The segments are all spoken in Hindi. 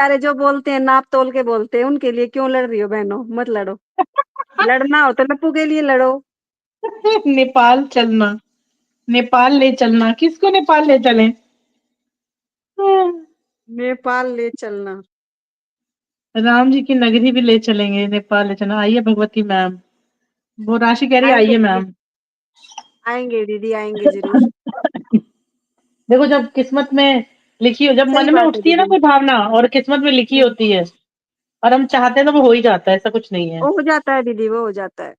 प्यारे जो बोलते हैं नाप तोल के बोलते हैं, उनके लिए क्यों लड़ रही हो बहनों? मत लड़ो। लड़ना हो तो लप्पू के लिए लड़ो। नेपाल चलना, नेपाल ले चलना, किसको नेपाल ले चले? नेपाल ले चलना। राम जी की नगरी भी ले चलेंगे, नेपाल ले चलना। आइए भगवती मैम, वो राशि कह रही है आएंगे आइए दीदी, मैम। आएंगे दीदी, आएंगे जरूर। देखो जब किस्मत में लिखी हो, जब सही मन में बात है उठती है ना दीदी। कोई भावना और किस्मत में लिखी हम्म, होती है और हम चाहते हैं तो वो हो ही जाता है, ऐसा कुछ नहीं है। वो हो जाता है दीदी, वो हो जाता है।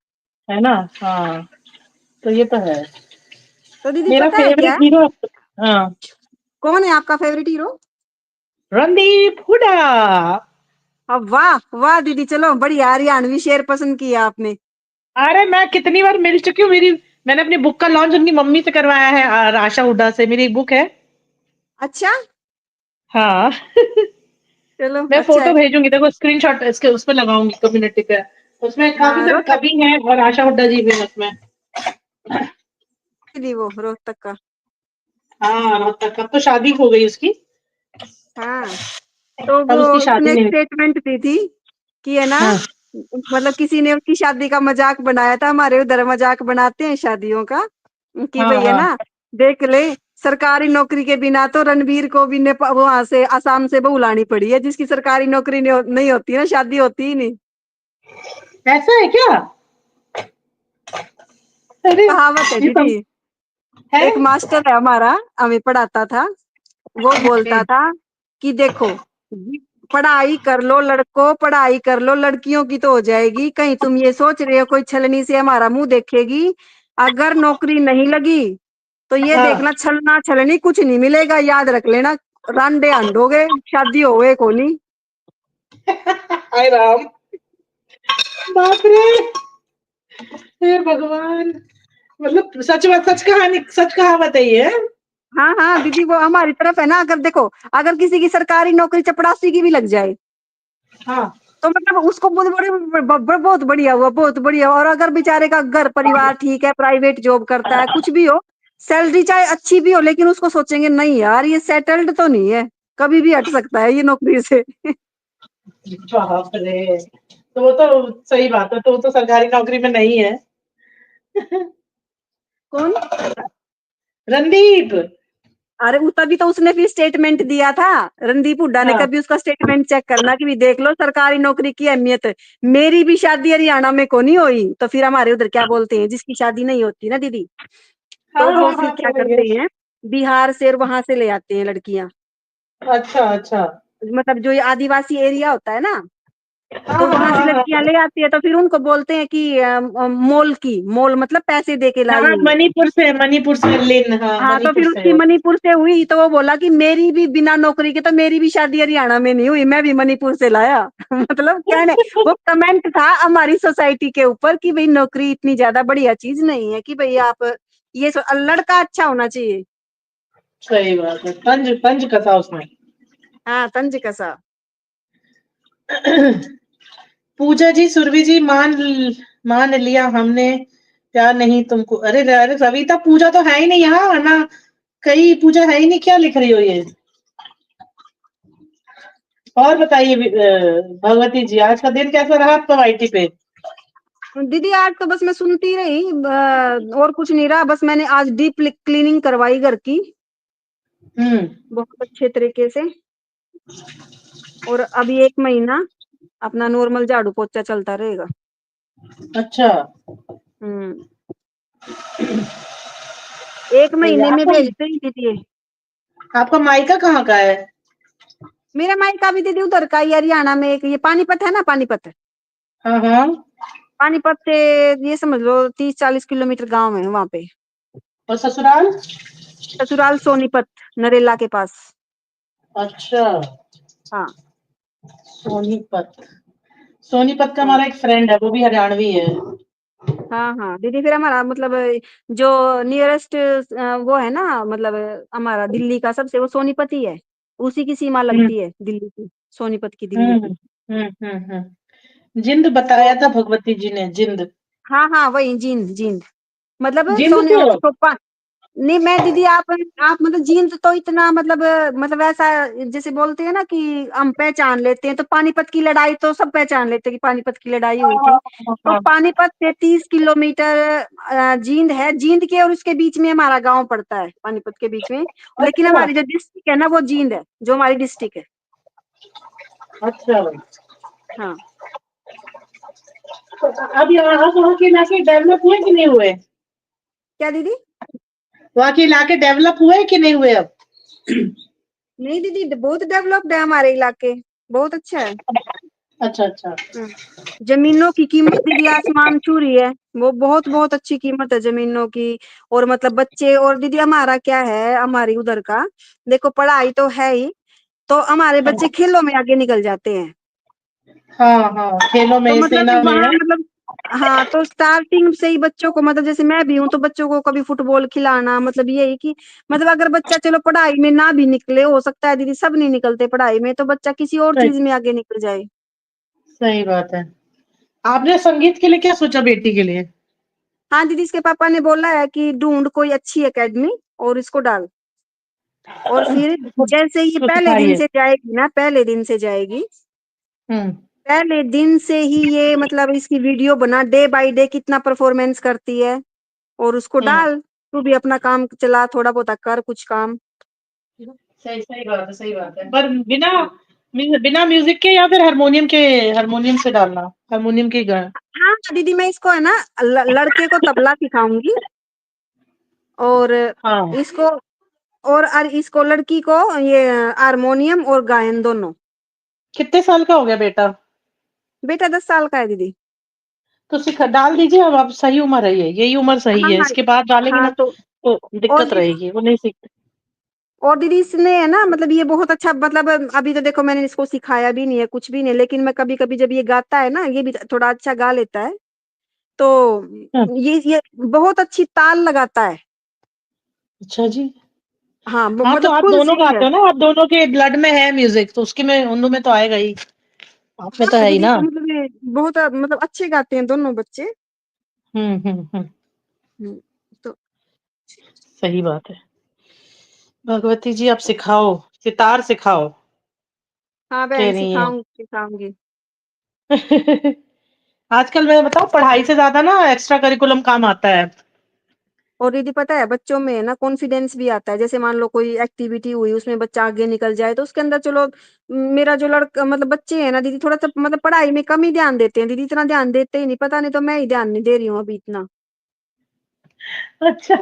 है ना? हाँ, तो ये तो है। तो दीदी मेरा पता है क्या? Favourite hero. हाँ। कौन है आपका फेवरेट हीरो? रणदीप हुडा। अब वाह वाह दीदी, चलो बढ़िया, हरियाणवी शेर पसंद किया आपने। अरे मैं कितनी बार मिल चुकी हूँ। मेरी मैंने अपनी बुक का लॉन्च उनकी मम्मी से करवाया है, आशा हुड्डा से। मेरी एक बुक है। अच्छा। हाँ। चलो मैं अच्छा फोटो है। भेजूंगी, देखो स्क्रीनशॉट इसके उस पे लगाऊंगी कम्युनिटी पे। उसमें काफी हाँ सारे रोहतक कवि हैं और आशा हुड्डा जी भी हैं उसमें। दीदी, वो रोहतक का। हाँ, रोहतक। अब तो शादी हो गई उसकी। हाँ, तो अब वो उसकी शादी उसने एक नहीं। स्टेटमेंट दी थी कि है ना, हाँ, मतलब किसी ने उसकी शादी का मजाक बनाया था, हमारे उधर मजाक बनाते हैं शादियों का, कि हाँ, भाई है हाँ। ना, देख ले, सरकारी नौकरी के बिना तो रणबीर को भी वहां से आसाम से बहू लानी पड़ी है, जिसकी सरकारी नौकरी नहीं होती ना, शादी होती ही नहीं। ऐसा है क्या? अरे, कहावत है ये तो दीदी। है। एक मास्टर है हमारा, हमें पढ़ाता था, वो बोलता था कि देखो, पढ़ाई कर लो लड़कों, पढ़ाई कर लो, लड़कियों की तो हो जाएगी, कहीं तुम ये सोच रहे हो कोई छलनी से हमारा मुंह देखेगी? अगर नौकरी नहीं लगी तो ये हाँ। देखना, छलना छलनी कुछ नहीं मिलेगा, याद रख लेना, रांडे अंडोगे, शादी होवे को नहीं। हाय राम। बाप रे। हे भगवान। मतलब सच बात, सच कहानी, सच कहावत है ये। हाँ हाँ दीदी, वो हमारी तरफ है ना, अगर देखो, अगर किसी की सरकारी नौकरी चपरासी की भी लग जाए, हाँ। तो मतलब उसको बहुत बहुत बढ़िया हुआ, बहुत बढ़िया। और अगर बेचारे का घर परिवार ठीक है, प्राइवेट जॉब करता है, कुछ भी हो, सैलरी चाहे अच्छी भी हो, लेकिन उसको सोचेंगे नहीं यार, ये सेटल्ड तो नहीं है, कभी भी हट सकता है ये नौकरी से। बाप रे। तो वो तो सही बात है, तो वो तो सरकारी नौकरी में नहीं है। कौन? रणदीप। अरे तभी तो उसने फिर स्टेटमेंट दिया था, रणदीप हुड्डा ने। हाँ, कभी उसका स्टेटमेंट चेक करना कि भी देख लो सरकारी नौकरी की अहमियत। मेरी भी शादी हरियाणा में को नहीं हुई, तो फिर हमारे उधर क्या बोलते हैं, जिसकी शादी नहीं होती ना दीदी, हाँ, तो वो हाँ, फिर हाँ, क्या समझ करते गए। हैं, बिहार से और वहां से ले आते हैं लड़कियां। अच्छा, अच्छा। मतलब जो ये आदिवासी एरिया होता है ना, हाँ, तो हाँ, वहां से हाँ, लड़कियां हाँ। ले आती है, तो फिर उनको बोलते हैं कि मोल की, मोल मतलब पैसे दे के लाई हाँ, हुई। मणिपुर से लिन, हाँ, हाँ, तो मणिपुर फिर से है उसकी वो। मणिपुर से हुई, तो वो बोला कि मेरी भी बिना नौकरी के तो मेरी भी शादी हरियाणा में नहीं हुई, मैं भी मणिपुर से लाया। मतलब कहने, वो कमेंट था हमारी सोसाइटी के ऊपर कि भाई नौकरी इतनी ज्यादा बढ़िया चीज नहीं है, कि भाई आप ये लड़का अच्छा होना चाहिए। सही बात है, तंज तंज कसा उसमें। हाँ, तंज कसा। पूजा जी, सुरभि जी, मान लिया हमने, प्यार नहीं तुमको। अरे अरे रविता, पूजा तो है ही नहीं यहाँ ना। कहीं पूजा है ही नहीं, क्या लिख रही हो ये? और बताइए भगवती जी, आज का दिन कैसा रहा आपका वाईटी पे? दीदी आज तो बस मैं सुनती रही, और कुछ नहीं रहा, बस मैंने आज डीप क्लीनिंग करवाई घर की, हम्म। बहुत अच्छे तरीके से। और अभी 1 महीना अपना नॉर्मल झाड़ू पोछा चलता रहेगा। अच्छा। हम्म। 1 महीने में आपका भेजते ही दीदी। आपका मायका कहाँ का है? मेरा मायका भी दीदी उधर का ही, हरियाणा में, एक ये पानीपत है ना, पानीपत। हाँ, हाँ। पानीपत से ये समझ लो 30-40 किलोमीटर गांव है वहां पे। और ससुराल? ससुराल सोनीपत, नरेला के पास। अच्छा। हाँ सोनीपत। सोनीपत का हाँ हमारा एक फ्रेंड है, वो भी हरियाणवी है। हाँ हाँ दीदी, फिर हमारा मतलब जो नियरेस्ट वो है ना, मतलब हमारा दिल्ली का सबसे वो सोनीपत ही है, उसी की सीमा हम्म, लगती है दिल्ली की, सोनीपत की, दिल्ली हम्म, की। जिंद तो बताया था भगवती जी ने, जिंद। हाँ हाँ, वही जींद जींद, मतलब जिंद सोने से हो? उसको नहीं मैं दीदी, आप मतलब जीन्स तो इतना मतलब ऐसा, जैसे बोलते हैं ना कि हम पहचान लेते हैं, तो पानीपत की लड़ाई तो सब पहचान लेते हैं कि पानीपत की लड़ाई हुई थी। हाँ तो हाँ। पानीपत से 30 किलोमीटर जींद है, जींद के और उसके बीच में हमारा गांव पड़ता है, पानीपत के बीच में। लेकिन अच्छा हमारी जो डिस्ट्रिक्ट है ना वो जींद है, जो हमारी डिस्ट्रिक्ट है। अच्छा। हाँ। तो अब यहाँ वहाँ के इलाके डेवलप हुए कि नहीं हुए? क्या दीदी? वहाँ के इलाके डेवलप हुए कि नहीं हुए अब? नहीं दीदी, बहुत डेवलप्ड है हमारे इलाके, बहुत अच्छा है। अच्छा अच्छा। हम्म। जमीनों की कीमत दीदी आसमान छू रही है, वो बहुत बहुत अच्छी कीमत है जमीनों की। और मतलब बच्चे, और दीदी हमारा क्या है, हमारी उधर का देखो, पढ़ाई तो है ही, तो हमारे बच्चे खेलों में आगे निकल जाते हैं। हाँ हाँ, खेलों तो में, मतलब सेना में है। वहाँ मतलब, हाँ, तो स्टार्टिंग से ही बच्चों को, मतलब जैसे मैं भी हूँ, तो बच्चों को कभी फुटबॉल खिलाना, मतलब यही कि मतलब अगर बच्चा चलो पढ़ाई में ना भी निकले, हो सकता है दीदी सब नहीं निकलते पढ़ाई में, तो बच्चा किसी और सही चीज में आगे निकल जाए। सही बात है। आपने संगीत के लिए क्या सोचा बेटी के लिए? हाँ दीदी, इसके पापा ने बोला है कि ढूंढ कोई अच्छी एकेडमी और इसको डाल। और फिर जैसे ये उसको पहले दिन सिखाइए। से जाएगी ना, पहले दिन से जाएगी, हम्म पहले दिन से ही ये मतलब इसकी वीडियो बना, डे बाय डे कितना परफॉर्मेंस करती है, और उसको हम्म। डाल, तू भी अपना काम चला, थोड़ा बहुत कर कुछ काम। सही सही बात है, सही बात है। पर बिना बिना म्यूजिक के, या फिर हारमोनियम के, हारमोनियम से डालना, हारमोनियम के गाना। हाँ दीदी, मैं इसको है ना लड़के को तबला सिखाऊंगी, और हाँ। इसको, और इसको लड़की को ये हारमोनियम और गायन दोनों। कितने साल का हो गया बेटा? बेटा 10 साल का है दीदी। तो सिखा डाल दीजिए। अब सही उम्र है, ये यही उम्र सही हाँ है। हाँ। इसके बाद डालेंगे हाँ ना तो और दिक्कत दीदी, रहेगी, वो नहीं सीखते। और दीदी इसने है ना, मतलब ये बहुत अच्छा, मतलब अभी तो देखो मैंने इसको सिखाया भी नहीं है, कुछ भी नहीं, लेकिन मैं कभी कभी जब ये गाता है ना, ये भी थोड़ा अच्छा गा लेता है, तो हाँ, ये बहुत अच्छी ताल लगाता है। अच्छा जी। हाँ हाँ, तो मतलब आप खुद से दोनों ही है। गाते हो ना, आप दोनों के ब्लड में है म्यूजिक, तो उसके में उन में तो आएगा ही। आप में तो हाँ है ही दीदी, ना। तो मतलब ये बहुत मतलब अच्छे गाते हैं दोनों बच्चे। हम्म। हम्म, तो सही बात है। भगवती जी, आप सिखाओ, सितार सिखाओ, हाँ कह बहन, रही हैं। सिखाऊंगी सिखाऊंगी। आजकल मैं बताऊं, पढ़ाई से ज्यादा ना एक्स्ट्रा करिकुलम काम आता है। और दीदी पता है, बच्चों में है ना कॉन्फिडेंस भी आता है, जैसे मान लो कोई एक्टिविटी हुई, उसमें बच्चा आगे निकल जाए, तो उसके अंदर चलो, मेरा जो लड़का मतलब बच्चे हैं ना दीदी, थोड़ा सा मतलब पढ़ाई में कम ही ध्यान देते हैं दीदी, इतना ध्यान देते ही नहीं, पता नहीं, तो मैं ही ध्यान नहीं दे रही हूँ अभी इतना। अच्छा।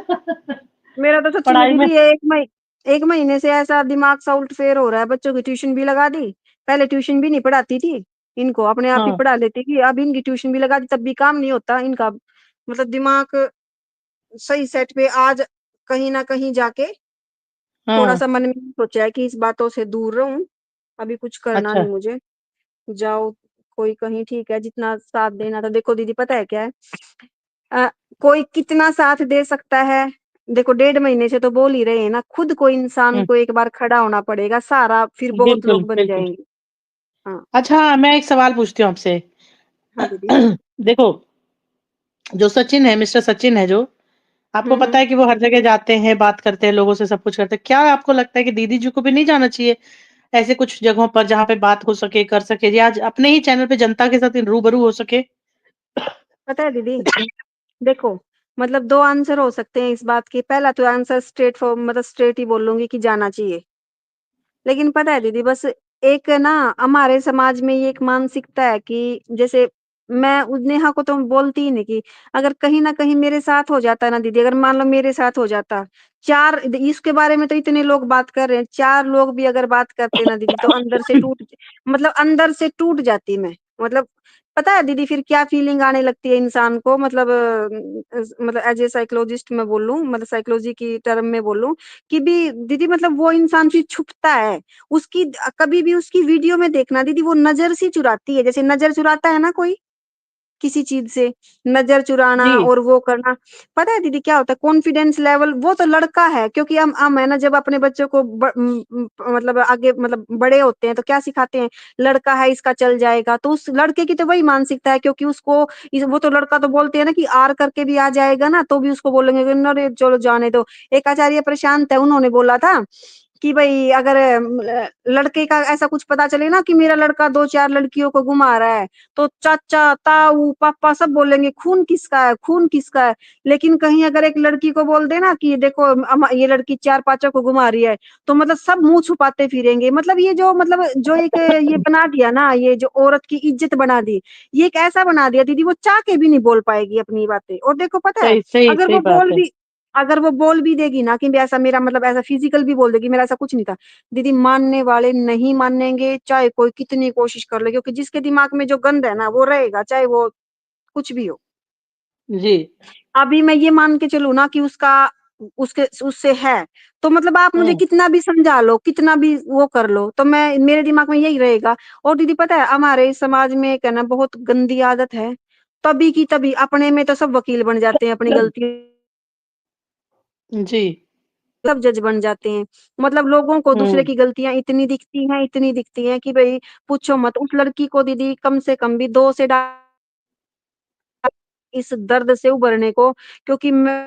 मेरा तो सच्ची में पढ़ाई में। दीदी एक महीने से ऐसा दिमाग सा उल्ट फेर हो रहा है, बच्चों की ट्यूशन भी लगा दी। पहले ट्यूशन भी नहीं पढ़ाती थी, इनको अपने आप ही हाँ पढ़ा लेती थी, अब इनकी ट्यूशन भी लगा दी, तब भी काम नहीं होता इनका, मतलब दिमाग सही सेट पे आज कहीं ना कहीं जाके थोड़ा हाँ। सा मन में सोचा है कि इस बातों से दूर रहूं, अभी कुछ करना अच्छा। नहीं मुझे। जाओ कोई कहीं, ठीक है, जितना साथ देना था, देखो दीदी पता है क्या है, अ, कोई कितना साथ दे सकता है, देखो 1.5 महीने से तो बोल ही रहे हैं ना, खुद को इंसान हम्म, को एक बार खड़ा होना पड़ेगा, सारा फिर बहुत बिल्कुल लोग बन बिल्कुल। जाएंगे। हाँ। अच्छा, मैं एक सवाल पूछती हूँ आपसे। हाँ दीदी। देखो, जो सचिन है, मिस्टर सचिन है, जो आपको पता हम्म। है कि वो हर जगह जाते हैं, बात करते हैं, लोगों से सब कुछ करते हैं। क्या आपको लगता है कि दीदी जी को भी नहीं जाना चाहिए ऐसे कुछ जगहों पर, जहाँ पे बात हो सके, कर सके, या आज अपने ही चैनल पे जनता के साथ रूबरू हो सके? पता है दीदी, देखो, मतलब दो आंसर हो सकते हैं इस बात के, पहला तो आंसर स्ट्रेट फॉर मतलब स्ट्रेट ही बोलूंगी कि जाना चाहिए। लेकिन पता है दीदी, बस एक ना हमारे समाज में ये एक मानसिकता है कि जैसे मैं नेहा को तो बोलती ही नहीं कि अगर कहीं ना कहीं मेरे साथ हो जाता है ना दीदी, अगर मान लो मेरे साथ हो जाता, चार इसके बारे में तो इतने लोग बात कर रहे हैं, चार लोग भी अगर बात करते ना दीदी, तो अंदर से टूट, मतलब अंदर से टूट जाती मैं, मतलब पता है दीदी फिर क्या फीलिंग आने लगती है इंसान को, मतलब एज ए साइकोलॉजिस्ट मैं बोलूं, मतलब साइकोलॉजी की टर्म में बोलूं, कि भी दीदी मतलब वो इंसान फिर छुपता है, उसकी कभी भी उसकी वीडियो में देखना दीदी, वो नजर सी चुराती है, जैसे नजर चुराता है ना कोई, किसी चीज से, नजर चुराना जी और वो करना। पता है दीदी क्या होता है, कॉन्फिडेंस लेवल, वो तो लड़का है, क्योंकि हम है ना, जब अपने बच्चों को मतलब आगे मतलब बड़े होते हैं तो क्या सिखाते हैं, लड़का है इसका चल जाएगा, तो उस लड़के की तो वही मानसिकता है, क्योंकि उसको वो तो लड़का तो बोलते हैं ना कि आर करके भी आ जाएगा ना, तो भी उसको बोलेंगे कि अरे चलो जाने दो। एक आचार्य प्रशांत है, उन्होंने बोला था कि भाई अगर लड़के का ऐसा कुछ पता चले ना कि मेरा लड़का 2-4 लड़कियों को घुमा रहा है, तो चाचा ताऊ पापा सब बोलेंगे खून किसका है, खून किसका है। लेकिन कहीं अगर एक लड़की को बोल दे ना कि देखो ये लड़की 4-5 को घुमा रही है, तो मतलब सब मुंह छुपाते फिरेंगे। मतलब ये जो मतलब जो एक ये बना दिया ना, ये जो औरत की इज्जत बना दी, ये एक ऐसा बना दिया दीदी, वो चाह के भी नहीं बोल पाएगी अपनी बातें। और देखो पता है, सही सही अगर सही वो बात बोल है। भी अगर वो बोल भी देगी ना कि ऐसा मेरा मतलब ऐसा फिजिकल भी बोल देगी मेरा ऐसा कुछ नहीं था, दीदी मानने वाले नहीं मानेंगे, चाहे कोई कितनी कोशिश कर ले, क्योंकि जिसके दिमाग में जो गंद है ना वो रहेगा, चाहे वो कुछ भी हो। जी अभी मैं ये मान के चलूँ ना कि उसका उसके उससे है, तो मतलब आप मुझे हम्म कितना भी समझा लो, कितना भी वो कर लो, तो मैं मेरे दिमाग में यही रहेगा। और दीदी पता है हमारे इस समाज में एक है ना बहुत गंदी आदत है, तभी की तभी अपने में तो सब वकील बन जाते हैं, अपनी गलती जी सब जज बन जाते हैं। मतलब लोगों को दूसरे हम्म की गलतियां इतनी दिखती हैं कि भाई पूछो मत। उस लड़की को दीदी कम से कम भी 2 से इस दर्द से उभरने को, क्योंकि मैं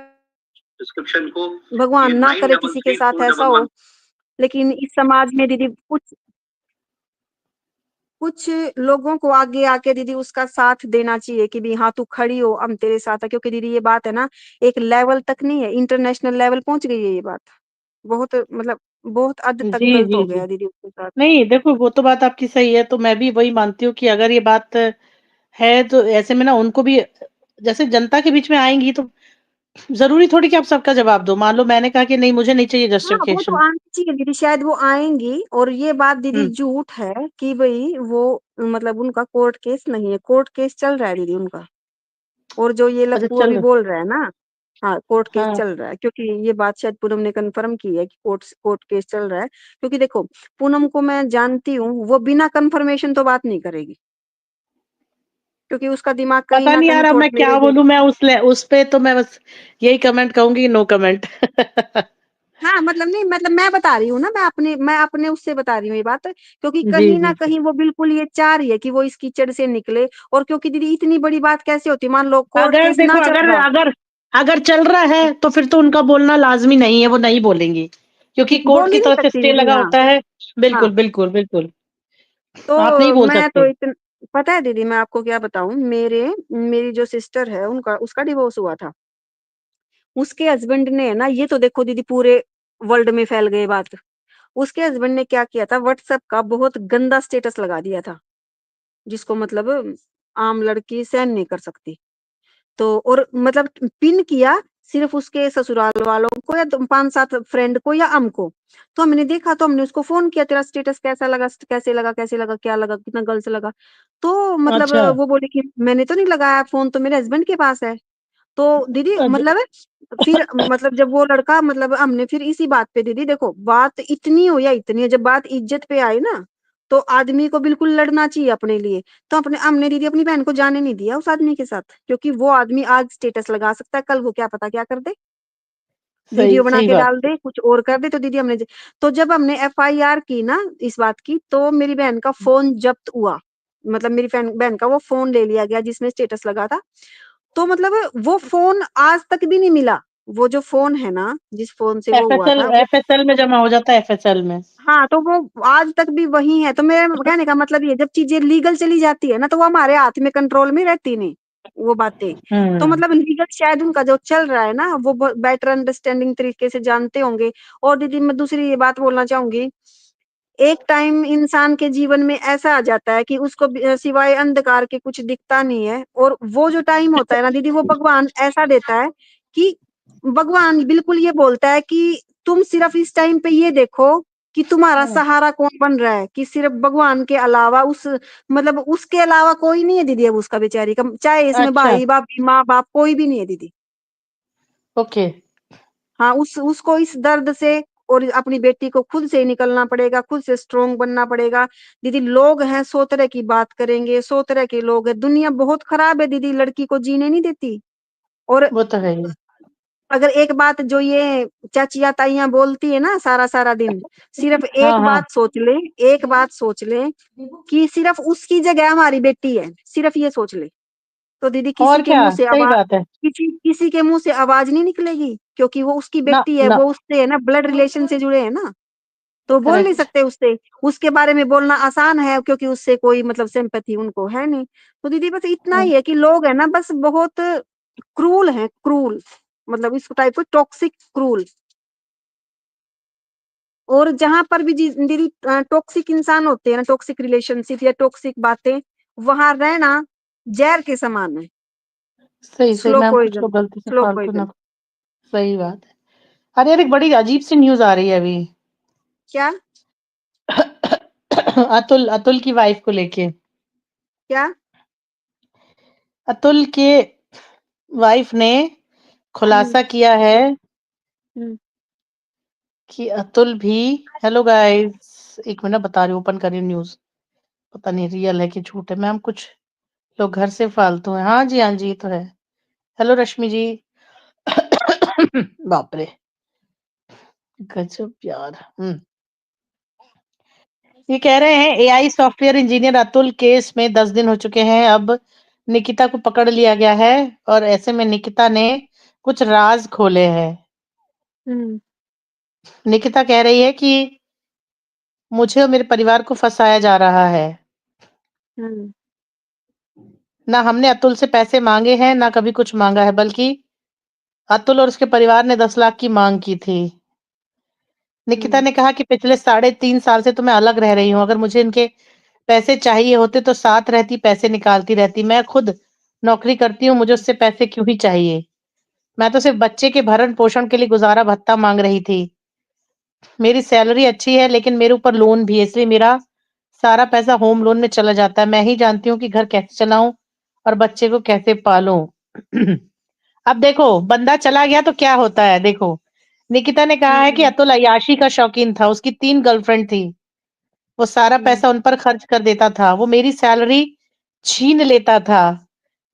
डिस्क्रिप्शन को ये भगवान ना नाइन करे डबल किसी के थ्री साथ फोर ऐसा डबल हो, वन लेकिन इस समाज में दीदी कुछ कुछ लोगों को आगे आके दीदी उसका साथ देना चाहिए कि भी हाँ तू खड़ी हो, हम तेरे साथ है। क्योंकि दीदी ये बात है ना, एक लेवल तक नहीं है, इंटरनेशनल लेवल पहुंच गई है ये बात। बहुत मतलब बहुत हद तक जी गलत जी हो जी। गया दीदी उसके साथ। नहीं देखो, वो तो बात आपकी सही है, तो मैं भी वही मानती हूँ कि अगर ये बात है तो ऐसे में ना उनको भी, जैसे जनता के बीच में आएंगी तो जरूरी थोड़ी कि आप सबका जवाब दो। मान लो मैंने कहा कि नहीं मुझे नहीं चाहिए हाँ, वो तो जस्टिफिकेशन। आनी चाहिए दीदी, शायद वो आएँगी। और ये बात दीदी हुँ, झूठ है कि भई वो मतलब उनका कोर्ट केस नहीं है, कोर्ट केस चल रहा है दीदी उनका। और जो ये अच्छा लप्पू चल अभी रहा। बोल रहा है ना, हाँ, कोर्ट केस हाँ, चल रहा है, क्योंकि ये बात शायद पूनम ने कन्फर्म की है कि कोर्ट केस चल रहा है। क्योंकि देखो, पूनम को मैं जानती हूँ, वो बिना कन्फर्मेशन तो बात नहीं करेगी, क्योंकि उसका दिमाग कहीं पता न नहीं कहीं यार अब थोड़ा मैं क्या मेरे जैसा। बोलूँ, मैं उस पे तो मैं बस यही कमेंट कहूँगी, नो कमेंट। हाँ, मतलब नहीं, मतलब मैं बता रही हूँ ना, मैं अपने उससे बता रही हूँ ये बात, क्योंकि जी, कहीं न जी, जी। कहीं वो बिल्कुल ये चाह रही है कि वो इस कीचड़ से निकले। और क्योंकि दीदी इतनी बड़ी बात कैसे होती है, मान लो कोर्ट अगर केस देखो, ना चल अगर रहा है, अगर अगर चल रहा है तो फिर तो उनका बोलना लाज़मी नहीं है, वो नहीं बोलेंगी, क्योंकि कोर्ट बोल की ही नहीं तरफ से सकती स्टे दीदी। लगा हाँ, होता है। हाँ। बिल्कुल, बिल्कुल, बिल्कुल। आप नहीं तो बोल मैं तो सकते। पता है दीदी, मैं आपको क्या बताऊँ, मेरी जो सिस्टर है उनका उसका डिवोर्स हुआ था। उसके हस्बैंड ने है ना, ये तो देखो दीदी पूरे वर्ल्ड में फैल गई बात। उसके हस्बैंड ने क्या किया था, व्हाट्सएप का बहुत गंदा स्टेटस लगा दिया था, जिसको मतलब आम लड़की सहन नहीं कर सकती। तो और मतलब पिन किया सिर्फ उसके ससुराल वालों को या 5-7 फ्रेंड को या हमको। तो हमने देखा, तो हमने उसको फ़ोन किया, तेरा स्टेटस कैसा लगा? कैसे लगा? क्या लगा? कितना गलत लगा? तो मतलब अच्छा, वो बोली कि मैंने तो नहीं लगाया, फ़ोन तो मेरे हस्बैंड के पास है। तो दीदी अज मतलब फिर मतलब जब वो लड़का मतलब हमने फिर इसी बात पे दीदी देखो, बात इतनी हो या इतनी हो, जब बात इज्जत पे आई ना, तो आदमी को बिल्कुल लड़ना चाहिए अपने लिए। तो अपने हमने दीदी अपनी बहन को जाने नहीं दिया उस आदमी के साथ, क्योंकि वो आदमी आज स्टेटस लगा सकता है, कल को क्या पता क्या कर दे, सही वीडियो बना सही के बात डाल है। दे, कुछ और कर दे। तो दीदी तो जब हमने एफआईआर की ना इस बात की, तो मेरी बहन का फ़ोन जब्त हुआ। मतलब मेरी बहन का वो फ़ोन ले लिया गया जिसमें स्टेटस लगा था। तो मतलब वो फ़ोन आज तक भी नहीं मिला। वो जो फ़ोन है ना, जिस फ़ोन से वो हुआ एफएसएल था वो, एफएसएल में जमा हो जाता है, एफएसएल में। हाँ, तो वो आज तक भी वही है। तो मेरे कहने का मतलब ये, जब चीज़ें लीगल चली जाती है ना, तो वो हमारे हाथ में कंट्रोल में रहती नहीं, वो बातें। तो हुँ। मतलब लीगल शायद उनका जो चल रहा है ना, वो बेटर अंडरस्टैंडिंग तरीके से जानते होंगे। और दीदी मैं दूसरी ये बात बोलना चाहूँगी, एक टाइम इंसान के जीवन में ऐसा आ जाता है कि उसको सिवाय अंधकार के कुछ दिखता नहीं है। और वो जो टाइम होता है ना दीदी, वो भगवान ऐसा देता है कि भगवान बिल्कुल ये बोलता है कि तुम सिर्फ इस टाइम पे ये देखो कि तुम्हारा हुँ। सहारा कौन बन रहा है, कि सिर्फ भगवान के अलावा उस मतलब उसके अलावा कोई नहीं है दीदी अब उसका बेचारी का, चाहे इसमें अच्छा, भाई बाप माँ बाप कोई भी नहीं है दीदी। ओके। हाँ, उसको इस दर्द से और अपनी बेटी को खुद से निकलना पड़ेगा, खुद से स्ट्रोंग बनना पड़ेगा। दीदी लोग हैं 100 तरह की बात करेंगे, 100 तरह के लोग हैं, दुनिया बहुत खराब है दीदी, लड़की को जीने नहीं देती। और वो तो है ही। अगर एक बात जो ये चाचिया ताइयां बोलती है ना सारा सारा दिन, सिर्फ हाँ, एक हाँ। बात सोच ले, एक बात सोच ले कि सिर्फ उसकी जगह हमारी बेटी है, सिर्फ ये सोच ले, तो दीदी किसी और के क्या, मुंह से सही आवाज, बात है। किसी किसी के मुंह से आवाज नहीं निकलेगी, क्योंकि वो उसकी ना, बेटी है, ना। वो उससे है ना, ब्लड रिलेशन से जुड़े हैं ना, तो बोल नहीं करेक्ट। सकते उससे। उसके बारे में बोलना आसान है, क्योंकि उससे कोई मतलब सिंपैथी उनको है नहीं। तो दीदी बस इतना ही है कि लोग है ना बस बहुत क्रूल है, क्रूल, मतलब इस टाइप को टॉक्सिक क्रूल। और जहां पर भी दीदी टॉक्सिक इंसान होते हैं ना, टॉक्सिक रिलेशनशिप या टॉक्सिक बातें, वहां रहना जहर के समान है, सही, सही, स्लो मैम कुछ पॉइजन, लोग गलती से स्लो फालतू ना। पॉइजन। सही बात है। अरे यार, एक बड़ी अजीब सी न्यूज़ आ रही है अभी। क्या? अतुल अतुल की वाइफ को लेके। क्या? अतुल के वाइफ ने हम्म। खुलासा किया है हम्म। कि अतुल भी। हेलो गाइस, एक मिनट, बता रही हूँ, ओपन कर रही हूँ न्यूज़। पता नहीं रियल है कि झूठ है, मैम कुछ लोग घर से फालतू हैं। हाँ जी, हाँ जी, ये तो है। हेलो रश्मि जी। बाप रे, गजब यार। ये कह रहे हैं AI software engineer Atul case में 10 दिन हो चुके हैं। अब निकिता को पकड़ लिया गया है और ऐसे में निकिता ने कुछ राज खोले हैं। हम्म। निकिता कह रही है कि मुझे और मेरे परिवार को फंसाया जा रहा है। हम्म। ना हमने अतुल से पैसे मांगे हैं, ना कभी कुछ मांगा है, बल्कि अतुल और उसके परिवार ने 10 लाख की मांग की थी। निकिता हम्म। ने कहा कि पिछले 3.5 साल से तो मैं अलग रह रही हूँ। अगर मुझे इनके पैसे चाहिए होते तो साथ रहती, पैसे निकालती रहती। मैं खुद नौकरी करती हूँ, मुझे उससे पैसे क्यों ही चाहिए। मैं तो सिर्फ बच्चे के भरण पोषण के लिए गुजारा भत्ता मांग रही थी। मेरी सैलरी अच्छी है, लेकिन मेरे ऊपर लोन भी है, इसलिए मेरा सारा पैसा होम लोन में चला जाता है। मैं ही जानती हूँ कि घर कैसे चलाऊं और बच्चे को कैसे पालूं। अब देखो, बंदा चला गया तो क्या होता है, देखो। निकिता ने कहा है कि हम्म। अतुल अय्याशी का शौकीन था, उसकी 3 गर्लफ्रेंड थी। वो सारा हम्म। पैसा उन पर खर्च कर देता था। वो मेरी सैलरी छीन लेता था।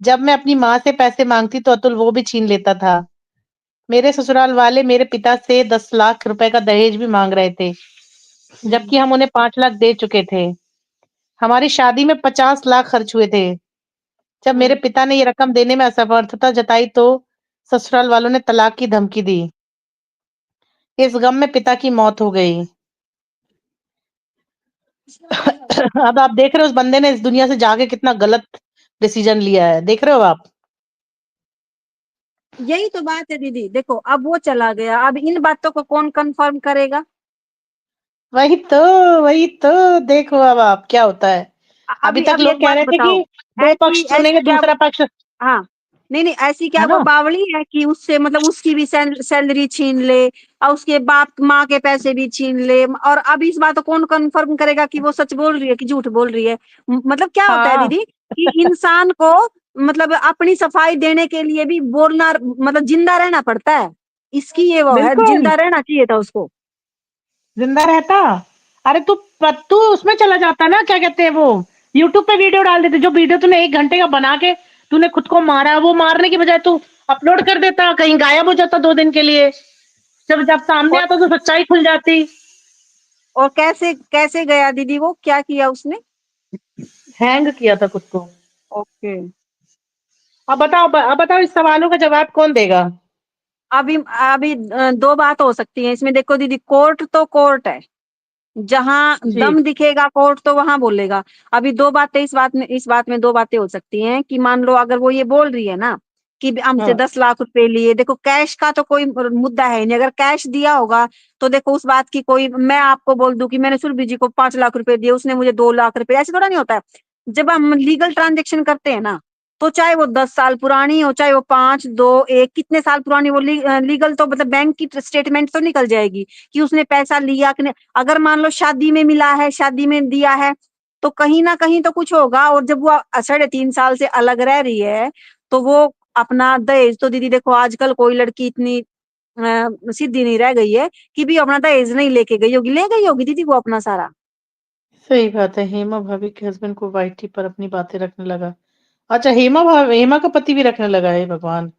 जब मैं अपनी माँ से पैसे मांगती तो अतुल वो भी छीन लेता था। मेरे ससुराल वाले मेरे पिता से 10 लाख रुपए का दहेज भी मांग रहे थे, हम्म। जबकि हम उन्हें 5 लाख दे चुके थे। हमारी शादी में 50 लाख खर्च हुए थे। जब मेरे हम्म। पिता ने ये रकम देने में असमर्थता जताई तो ससुराल वालों ने तलाक की धमकी दी। इस गम में पिता की मौत हो गई। अब आप देख रहे हो उस बंदे ने इस दुनिया से जाके कितना गलत डिसीजन लिया है, देख रहे हो आप। यही तो बात है दीदी, देखो अब वो चला गया, अब इन बातों को कौन कंफर्म करेगा? वही तो, वही तो। देखो अब आप क्या होता है। अभी अभी तक अब एक लोग कह बात रहे थे बताओ, कि 2 ऐसी पक्ष ऐसी सुनेंगे, क्या, दूसरा पक्ष। हाँ, नहीं नहीं, ऐसी क्या है वो ना। बावली है कि उससे मतलब उसकी भी सैलरी छीन ले, और उसके बाप माँ के पैसे भी छीन ले, और अब इस बात को कौन कंफर्म करेगा कि वो सच बोल रही है कि झूठ बोल रही है? मतलब क्या होता है हाँ, दीदी कि इंसान को मतलब अपनी सफाई देने के लिए भी बोलना, मतलब जिंदा रहना पड़ता है, इसकी ये वो है, बिल्कुल जिंदा रहना चाहिए था उसको। जिंदा रहता। अरे तू उसमें चला जाता ना, क्या कहते हैं वो, यूट्यूब पे वीडियो डाल देते। जो वीडियो तूने 1 घंटे का बना के तूने खुद को मारा, वो मारने की बजाय तू अपलोड कर देता, कहीं गायब हो जाता 2 दिन के लिए। जब जब सामने और आता तो सच्चाई खुल जाती। और कैसे कैसे गया दीदी, वो क्या किया उसने? हैंग किया था खुद को। ओके। अब बताओ, इस सवालों का जवाब कौन देगा। अभी अभी दो बात हो सकती है इसमें, देखो दीदी, कोर्ट तो कोर्ट है, जहां जी। दम दिखेगा कोर्ट तो वहां बोलेगा। अभी दो बातें इस बात में दो बातें हो सकती हैं कि मान लो अगर वो ये बोल रही है ना कि हमसे हाँ, 10 लाख रुपए लिए, देखो कैश का तो कोई मुद्दा है नहीं, अगर कैश दिया होगा तो देखो उस बात की कोई, मैं आपको बोल दूं कि मैंने सुरभि जी को 5 लाख रुपए दिए, उसने मुझे 2 लाख रुपए, ऐसे थोड़ा नहीं होता है। जब हम लीगल ट्रांजेक्शन करते हैं ना, तो चाहे वो 10 साल पुरानी हो, चाहे वो 5, 2, 1 कितने साल पुरानी, वो लीगल तो मतलब बैंक की स्टेटमेंट तो निकल जाएगी कि उसने पैसा लिया कि नहीं। अगर मान लो शादी में मिला है, शादी में दिया है, तो कहीं ना कहीं तो कुछ होगा। और जब वो 3.5 साल से अलग रह रही है, तो वो अपना दहेज तो दीदी देखो आजकल कोई लड़की इतनी सीधी नहीं रह गई है कि भी अपना दहेज नहीं लेके गई होगी, ले गई होगी दीदी वो अपना सारा। सही बात है, हेमा भाभी के हस्बैंड को वाईटी पर अपनी बातें रखने लगा। अच्छा, हेमा का पति भी रखने लगा है, भगवान!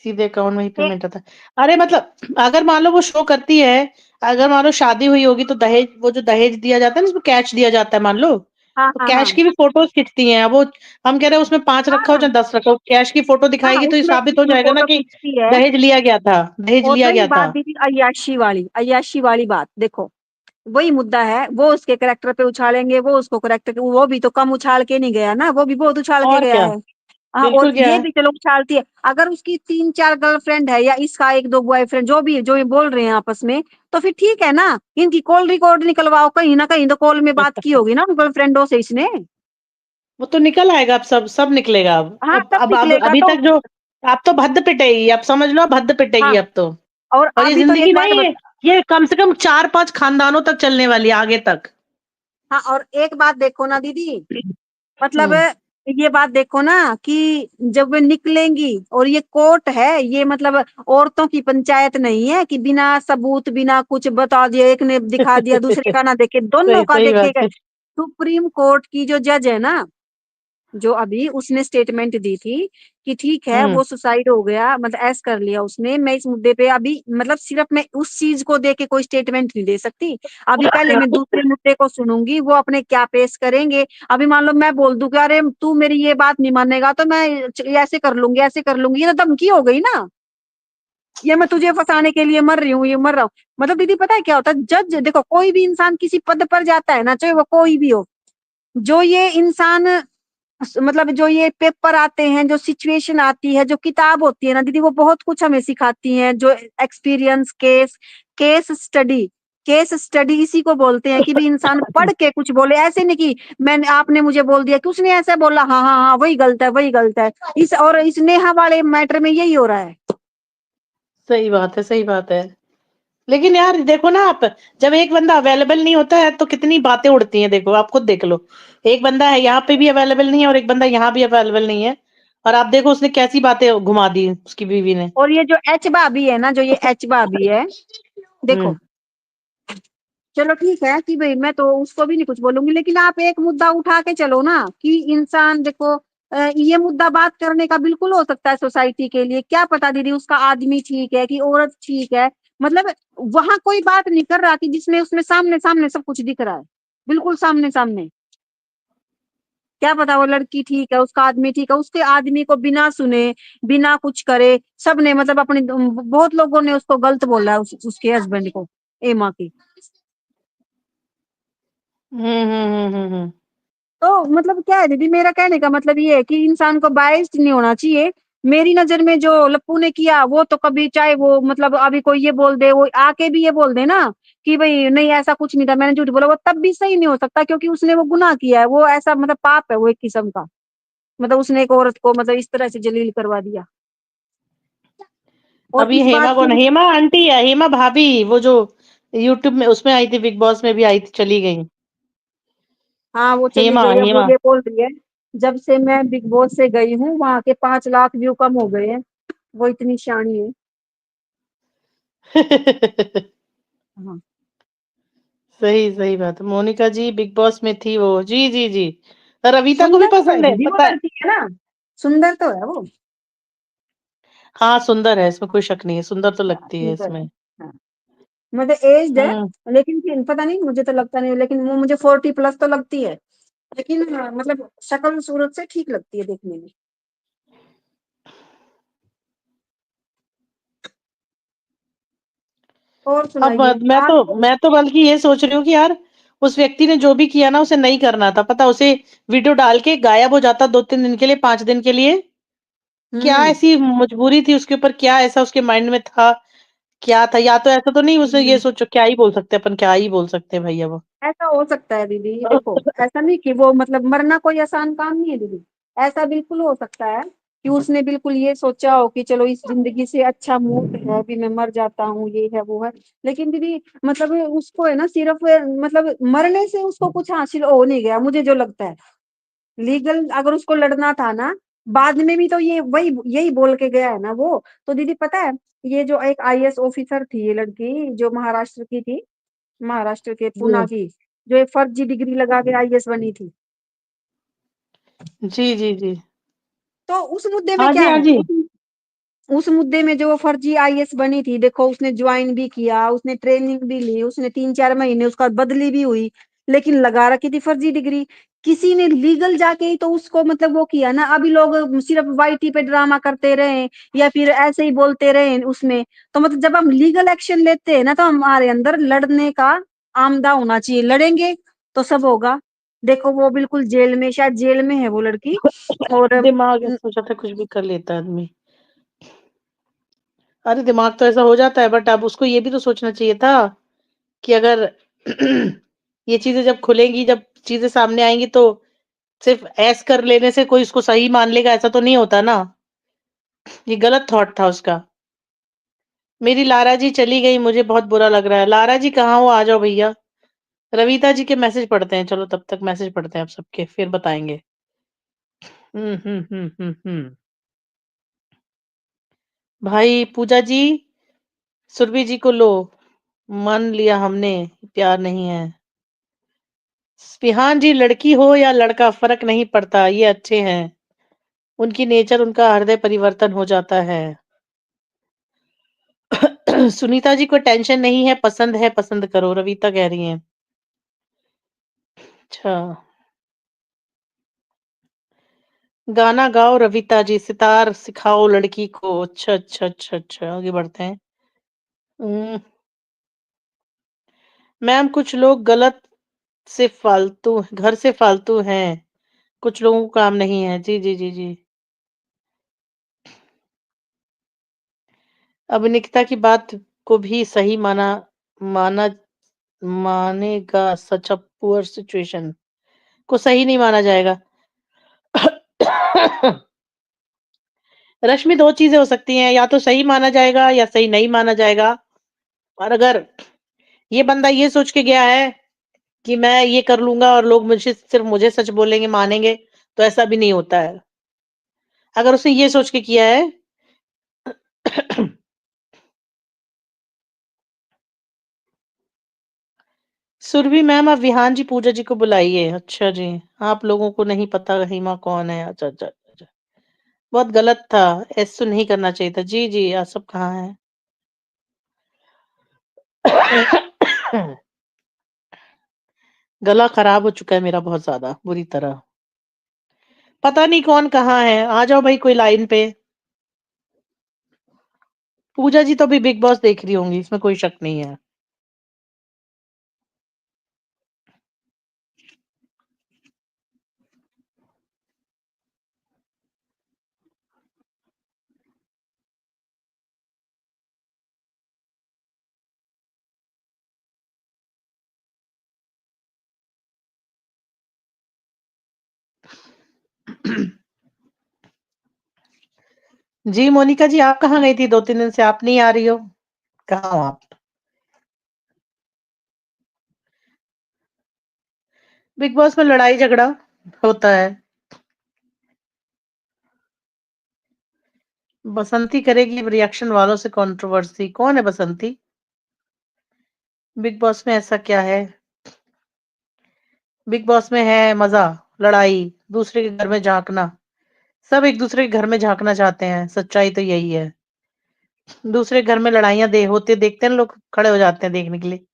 सीधे अकाउंट में ही ए, पेमेंट आता है। अरे मतलब अगर मान लो वो शो करती है, अगर मान लो शादी हुई होगी तो दहेज, वो जो दहेज दिया जाता है ना, उसमें कैश दिया जाता है मान लो, हाँ तो हाँ कैश हाँ की भी फोटोज़ खींचती हैं। अब वो हम कह रहे हैं उसमें 5 रखा हो हाँ चाहे 10 रखा हो, कैश की फोटो हाँ, दिखाएगी तो ये उसमें साबित हो उसमें जाएगा ना फोटो कि खींचती है। दहेज लिया गया था, दहेज और लिया रही गया बात था। दीदी अय्याशी वाली बात, देखो वही मुद्दा है, वो उसके करेक्टर पे उछालेंगे, वो उसको करेक्टर, वो भी तो कम उछाल के नहीं गया ना, वो भी बहुत उछाल के और गया क्या, है। हाँ, और बिल्कुल क्या ये है। भी चलो उछालती है, अगर उसकी 3 4 गर्लफ्रेंड है या इसका 1 2 बॉयफ्रेंड, जो भी है, जो ये बोल रहे हैं आपस में, तो फिर ठीक है ना, इनकी कॉल रिकॉर्ड निकलवाओ, कहीं ना कहीं तो कॉल में बात की होगी ना गर्लफ्रेंडों से इसने। वो तो निकल आएगा, अब सब निकलेगा अब। हाँ तब अब निकलेगा अभी तो। तक जो, अब तो भद्द पिटेगी, अब समझ लो भद्द पिटेगी हाँ, अब तो। और और ये अभी तो जिंदगी एक बात नहीं है, ये कम से कम 4-5 खानदानों तक चलने वाली है आगे तक। हाँ, और एक बात देखो ना दीदी, मतलब हुँ। ये बात देखो ना कि जब वे निकलेंगी, और ये कोर्ट है, ये मतलब औरतों की पंचायत नहीं है कि बिना सबूत बिना कुछ बता दिया, एक ने दिखा दिया दूसरे का ना देखे, दोनों सही का सही बात देखेगा। है। सुप्रीम कोर्ट की जो जज है ना, जो अभी उसने स्टेटमेंट दी थी कि ठीक है हुँ। वो सुसाइड हो गया, मतलब ऐस कर लिया उसने, मैं इस मुद्दे पे अभी मतलब सिर्फ मैं उस चीज को दे के कोई स्टेटमेंट नहीं दे सकती। अभी पहले मैं दूसरे मुद्दे को सुनूंगी, वो अपने क्या पेश करेंगे। अभी मान लो मैं बोल दूं कि अरे तू मेरी ये बात नहीं मानेगा तो मैं ऐसे कर लूंगी, ऐसे कर लूंगी, ये तो धमकी हो गई ना, ये मैं तुझे फंसाने के लिए मर रही हूँ, ये मर रहा हूँ। मतलब दीदी पता है क्या होता है, जज देखो कोई भी इंसान किसी पद पर जाता है ना, चाहे वो कोई भी हो, जो ये इंसान मतलब जो ये पेपर आते हैं, जो सिचुएशन आती है, जो किताब होती है ना दीदी, वो बहुत कुछ हमें सिखाती हैं, जो एक्सपीरियंस, केस स्टडी इसी को बोलते हैं कि भी इंसान पढ़ के कुछ बोले, ऐसे नहीं कि मैंने आपने मुझे बोल दिया कि उसने ऐसा बोला, हाँ हाँ हाँ वही गलत है वही गलत है। इस नेहा वाले मैटर में यही हो रहा है। सही बात है, सही बात है। लेकिन यार देखो ना आप, जब एक बंदा अवेलेबल नहीं होता है तो कितनी बातें उड़ती हैं, देखो आप खुद देख लो। एक बंदा है यहाँ पे भी अवेलेबल नहीं है और एक बंदा यहाँ भी अवेलेबल नहीं है, और आप देखो उसने कैसी बातें घुमा दी उसकी बीवी ने। और ये जो एच भाभी है ना, जो ये एच भाभी है, हुँ। देखो चलो ठीक है कि भाई मैं तो उसको भी नहीं कुछ बोलूंगी, लेकिन आप एक मुद्दा उठा के चलो ना कि इंसान देखो, ये मुद्दा बात करने का बिल्कुल हो सकता है सोसाइटी के लिए, क्या पता दीदी उसका आदमी ठीक है कि औरत ठीक है, मतलब वहां कोई बात नहीं कर रहा कि जिसमें उसमें सामने सामने सब कुछ दिख रहा है, बिल्कुल सामने सामने। क्या पता वो लड़की ठीक है, उसका आदमी ठीक है, उसके आदमी को बिना सुने बिना कुछ करे सबने मतलब अपनी, बहुत लोगों ने उसको गलत बोला है, उसके हस्बैंड को, एमा की। हुँ, हुँ, हुँ, हुँ, हुँ। तो मतलब क्या है दीदी, मेरा कहने का मतलब ये है कि इंसान को बायस्ड नहीं होना चाहिए। मेरी नजर में जो लप्पू ने किया वो तो कभी, चाहे वो मतलब अभी कोई ये बोल दे, वो आके भी ये बोल दे ना कि भाई नहीं ऐसा कुछ नहीं था मैंने झूठ बोला, वो तब भी सही नहीं हो सकता, क्योंकि उसने वो गुनाह किया है, वो ऐसा मतलब पाप है वो एक किस्म का, मतलब उसने एक औरत को मतलब इस तरह से जलील करवा दिया। और अभी इस बात हेमा की, कौन, हेमा आंटी है, हेमा भाभी, वो जो यूट्यूब में उसमें आई थी, बिग बॉस में भी आई थी, चली गई। हाँ वो चली हेमा, गई है, वो हेमा। ये बोल रही है जब से मैं बिग बॉस से गई हूँ वहां के 5 लाख व्यू कम हो गए हैं, वो इतनी शानी है। हाँ, सही सही बात है। मोनिका जी बिग बॉस में थी वो, जी जी जी। रविता को भी सुंदर तो है पसंद है, दीदी वो पता है। लड़की है ना, सुंदर तो है वो। हाँ सुंदर है, इसमें कोई शक नहीं है, सुंदर तो हाँ, लगती है सुंदर है। इसमें। हाँ, मतलब एज्ड है, हम्म। लेकिन फिर पता नहीं, मुझे तो लगता नहीं, लेकिन वो मुझे 40 प्लस तो लगती है, लेकिन मतलब शक्ल सूरत से ठीक लगती है देखने में। और अब सुनाइए मैं आप। तो मैं तो बल्कि ये सोच रही हूँ कि यार, उस व्यक्ति ने जो भी किया ना, उसे नहीं करना था, पता, उसे वीडियो डाल के गायब हो जाता 2-3 दिन के लिए, 5 दिन के लिए। क्या हम्म ऐसी मजबूरी थी उसके ऊपर, क्या ऐसा उसके माइंड में था, क्या था, या तो ऐसा तो नहीं उसने ये हम्म। सोचो, क्या ही बोल सकते हैं अपन, क्या ही बोल सकते हैं भैया वो। ऐसा हो सकता है दीदी, देखो ऐसा नहीं कि वो मतलब मरना कोई आसान काम नहीं है दीदी, ऐसा बिल्कुल हो सकता है कि उसने बिल्कुल ये सोचा हो कि चलो इस जिंदगी से अच्छा मूड है अभी मैं मर जाता हूँ, ये है वो है। लेकिन दीदी मतलब उसको है ना सिर्फ मतलब मरने से उसको कुछ हासिल हो नहीं गया, मुझे जो लगता है, लीगल अगर उसको लड़ना था ना, बाद में भी तो ये वही यही बोल के गया है ना वो। तो दीदी पता है ये जो एक आईएएस ऑफिसर थी ये लड़की, जो महाराष्ट्र की थी, महाराष्ट्र के जी। पूना की, जो एक फर्जी डिग्री लगा के आईएएस बनी थी। जी, जी, जी। तो उस मुद्दे में हाँ क्या जी, हाँ है, जी। उस मुद्दे में जो वो फर्जी आईएएस बनी थी, देखो उसने ज्वाइन भी किया, उसने ट्रेनिंग भी ली, उसने 3-4 महीने उसका बदली भी हुई, लेकिन लगा रखी थी फर्जी डिग्री। किसी ने लीगल जाके ही तो उसको मतलब वो किया ना। अभी लोग सिर्फ वाईटी पे ड्रामा करते रहे या फिर ऐसे ही बोलते रहे उसमें, तो मतलब जब हम लीगल एक्शन लेते हैं ना, तो हमारे अंदर लड़ने का आमदा होना चाहिए, लड़ेंगे तो सब होगा। देखो वो बिल्कुल जेल में, शायद जेल में है वो लड़की। और दिमाग ऐसा हो जाता है, कुछ भी कर लेता है आदमी। अरे दिमाग तो ऐसा हो जाता है, बट अब उसको ये भी तो सोचना चाहिए था कि अगर ये चीज़ें जब खुलेंगी, जब चीज़ें सामने आएँगी, तो सिर्फ़ ऐस कर लेने से कोई इसको सही मान लेगा, ऐसा तो नहीं होता ना। ये गलत थॉट था उसका। मेरी लारा जी चली गई, मुझे बहुत बुरा लग रहा है। लारा जी कहाँ हो? आ जाओ भैया। रवीता जी के मैसेज पढ़ते हैं, चलो तब तक मैसेज पढ़ते हैं आप सबके, फिर बताएँगे। हुँ। भाई पूजा जी, सुरभि जी को लो, मान लिया हमने, प्यार नहीं है। स्पिहान जी, लड़की हो या लड़का फ़र्क नहीं पड़ता, ये अच्छे हैं। उनकी नेचर, उनका हृदय परिवर्तन हो जाता है। सुनीता जी को टेंशन नहीं है, पसंद है, पसंद करो, रवीता कह रही हैं। अच्छा, गाना गाओ रवीता जी, सितार सिखाओ लड़की को। अच्छा, आगे बढ़ते हैं। उम, मैम कुछ लोग गलत से फालतू घर से फालतू हैं, कुछ लोगों को काम नहीं है। जी। अब निकिता की बात को भी सही माना मानेगा, सच अ पुअर सिचुएशन को सही नहीं माना जाएगा। रश्मि 2 चीज़ें हो सकती हैं, या तो सही माना जाएगा या सही नहीं माना जाएगा। और अगर ये बंदा ये सोच के गया है कि मैं ये कर लूँगा और लोग मुझे सिर्फ़ मुझे सच बोलेंगे, मानेंगे, तो ऐसा भी नहीं होता है। अगर उसने ये सोच के किया है सुरभि मैम, आप विहान जी, पूजा जी को बुलाइए। अच्छा जी, आप लोगों को नहीं पता हिमा कौन है। अच्छा। बहुत गलत था, ऐसे नहीं करना चाहिए था। जी, आप सब कहाँ हैं? गला खराब हो चुका है मेरा बहुत ज़्यादा, बुरी तरह। पता नहीं कौन कहाँ है, आ जाओ भाई कोई लाइन पे। पूजा जी तो अभी बिग बॉस देख रही होंगी, इसमें कोई शक नहीं है। जी, मोनिका जी, आप कहाँ गई थी? 2-3 दिन से आप नहीं आ रही हो। कहाँ हो आप? बिग बॉस में लड़ाई झगड़ा होता है। बसंती करेगी रिएक्शन वालों से कंट्रोवर्सी। कौन है बसंती? बिग बॉस में ऐसा क्या है? बिग बॉस में है मजा, लड़ाई, दूसरे के घर में झाँकना। सब एक दूसरे के घर में झाँकना चाहते हैं, सच्चाई तो यही है। दूसरे घर में लड़ाइयाँ होते देखते हैं, लोग खड़े हो जाते हैं देखने के लिए।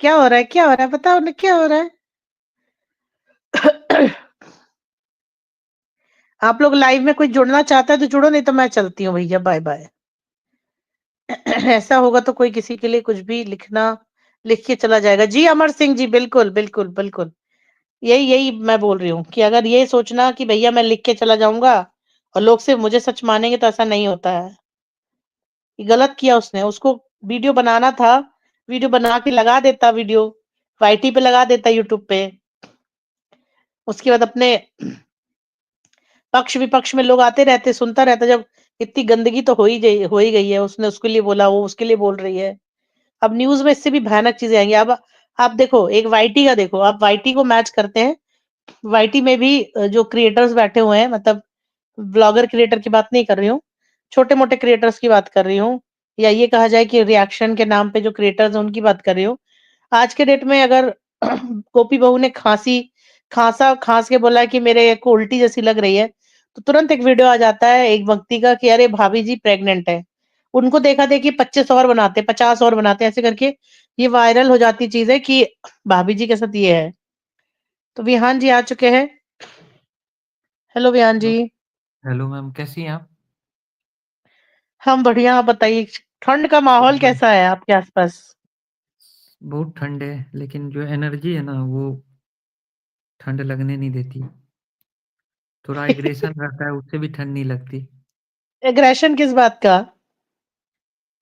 क्या हो रहा है? बताओ ना क्या हो रहा है? आप लोग लाइव में कोई जुड़ना चाहता है तो जुड़ो, नहीं तो मैं चलती हूँ भैया, बाय-बाय। ऐसा होगा तो कोई किसी के लिए कुछ भी लिख के चला जाएगा। जी, अमर सिंह जी, बिल्कुल। यही मैं बोल रही हूँ कि अगर ये सोचना कि भैया मैं लिख के चला जाऊँगा और लोग सिर्फ़ मुझे सच मानेंगे, तो ऐसा नहीं होता है। ये गलत किया उसने, उसको वीडियो बनाना था, वीडियो बना के लगा देता वीडियो, वाईटी पे लगा देता यूट्यूब पे। उसके बाद अपने पक्ष-विपक्ष में लोग आते रहते, सुनता रहता। जब इतनी गंदगी तो हो ही गई है, उसने उसके लिए बोला, वो उसके लिए बोल रही है। अब न्यूज़ में इससे भी भयानक चीज़ें आएँगी। अब आप देखो, एक वाईटी का देखो, आप वाईटी को मैच करते हैं, वाईटी में भी जो क्रिएटर्स बैठे हुए हैं, मतलब ब्लॉगर क्रिएटर की बात नहीं कर रही हूँ, छोटे-मोटे क्रिएटर्स की बात कर रही हूँ, या ये कहा जाए कि रिएक्शन के नाम पे जो क्रिएटर्स हैं उनकी बात कर रही हूँ। आज के डेट में अगर गोपी बहू ने खाँस के बोला कि मेरे को उल्टी जैसी लग रही है, तो तुरंत एक वीडियो आ जाता है एक व्यक्ति का कि अरे भाभी जी प्रेग्नेंट है। उनको देखा-देखी 25 और बनाते, 50 और बनाते, ऐसे करके ये वायरल हो जाती चीज़ है कि भाभी जी के साथ ये है। तो विहान जी आ चुके हैं। हेलो विहान जी। हेलो। हेलो मैम, कैसी हैं आप? हम बढ़िया, आप बताइए ठंड का सब माहौल बढ़िया। कैसा है आपके आस-पास? बहुत ठंड है, लेकिन जो एनर्जी है ना, वो ठंड लगने नहीं देती। थोड़ा एग्रेशन रहता है, उससे भी ठंड नहीं लगती। एग्रेशन किस बात का?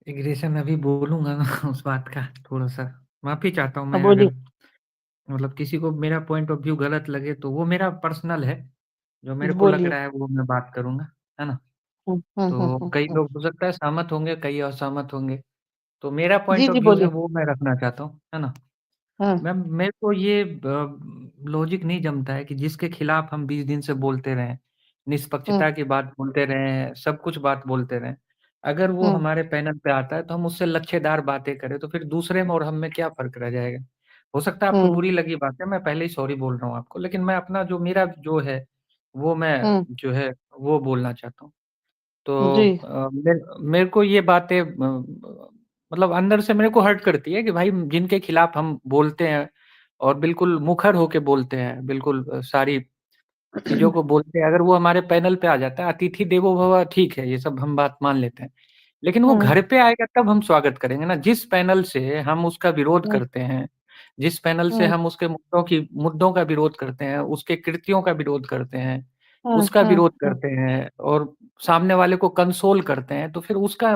एग्रेशन अभी बोलूँगा ना उस बात का थोड़ा-सा। माफ़ी चाहता हूँ हाँ, मैं, बोलिए, अगर मतलब किसी को मेरा पॉइंट ऑफ व्यू गलत लगे, तो वो मेरा पर्सनल है। जो मेरे को लग बोलिए। रहा है, वो मैं बात करूँगा, है ना? हुँ, हुँ, हुँ, तो हुँ, कई हुँ। लोग हो सकता है सहमत होंगे, कई असहमत होंगे। तो मेरा जी, पॉइंट ऑफ जी, व्यू है, बोलिए। वो मैं रखना चाहता हूँ, है ना? हुँ, मैम, मेरे को ये लॉजिक नहीं जमता है कि जिसके खिलाफ हम 20 दिन से बोलते रहें, हुँ, निष्पक्षता की बात बोलते रहें, सब कुछ बात बोलते रहें, अगर वो हुँ, हमारे पैनल पे आता है तो हम उससे लच्छेदार बातें करें, तो फिर दूसरे में और हम में क्या फ़र्क रह जाएगा? हो सकता है आपको हुँ, बुरी लगी बात है, मैं पहले ही सॉरी बोल रहा हूँ आपको, लेकिन मैं अपना जो मेरा जो है, वो मैं हुँ, जो है, वो बोलना चाहता हूँ। तो जी। मेरे को ये बातें मतलब अंदर से मेरे को हर्ट करती है कि भाई जिनके खिलाफ हम बोलते हैं और बिल्कुल मुखर होके बोलते हैं, बिल्कुल सारी चीज़ों को बोलते हैं, अगर वो हमारे पैनल पे आ जाता है, अतिथि देवो भव ठीक है, ये सब हम बात मान लेते हैं। लेकिन वो हुँ, घर पे आएगा तब हम स्वागत करेंगे ना, जिस पैनल से हम उसका विरोध हुँ, करते हैं, जिस पैनल से हुँ, हम उसके मुद्दों का विरोध करते हैं, उसके कृत्यों का विरोध करते हैं, हुँ, उसका हुँ, विरोध हुँ, करते हैं और सामने वाले को कंसोल करते हैं, तो फिर उसका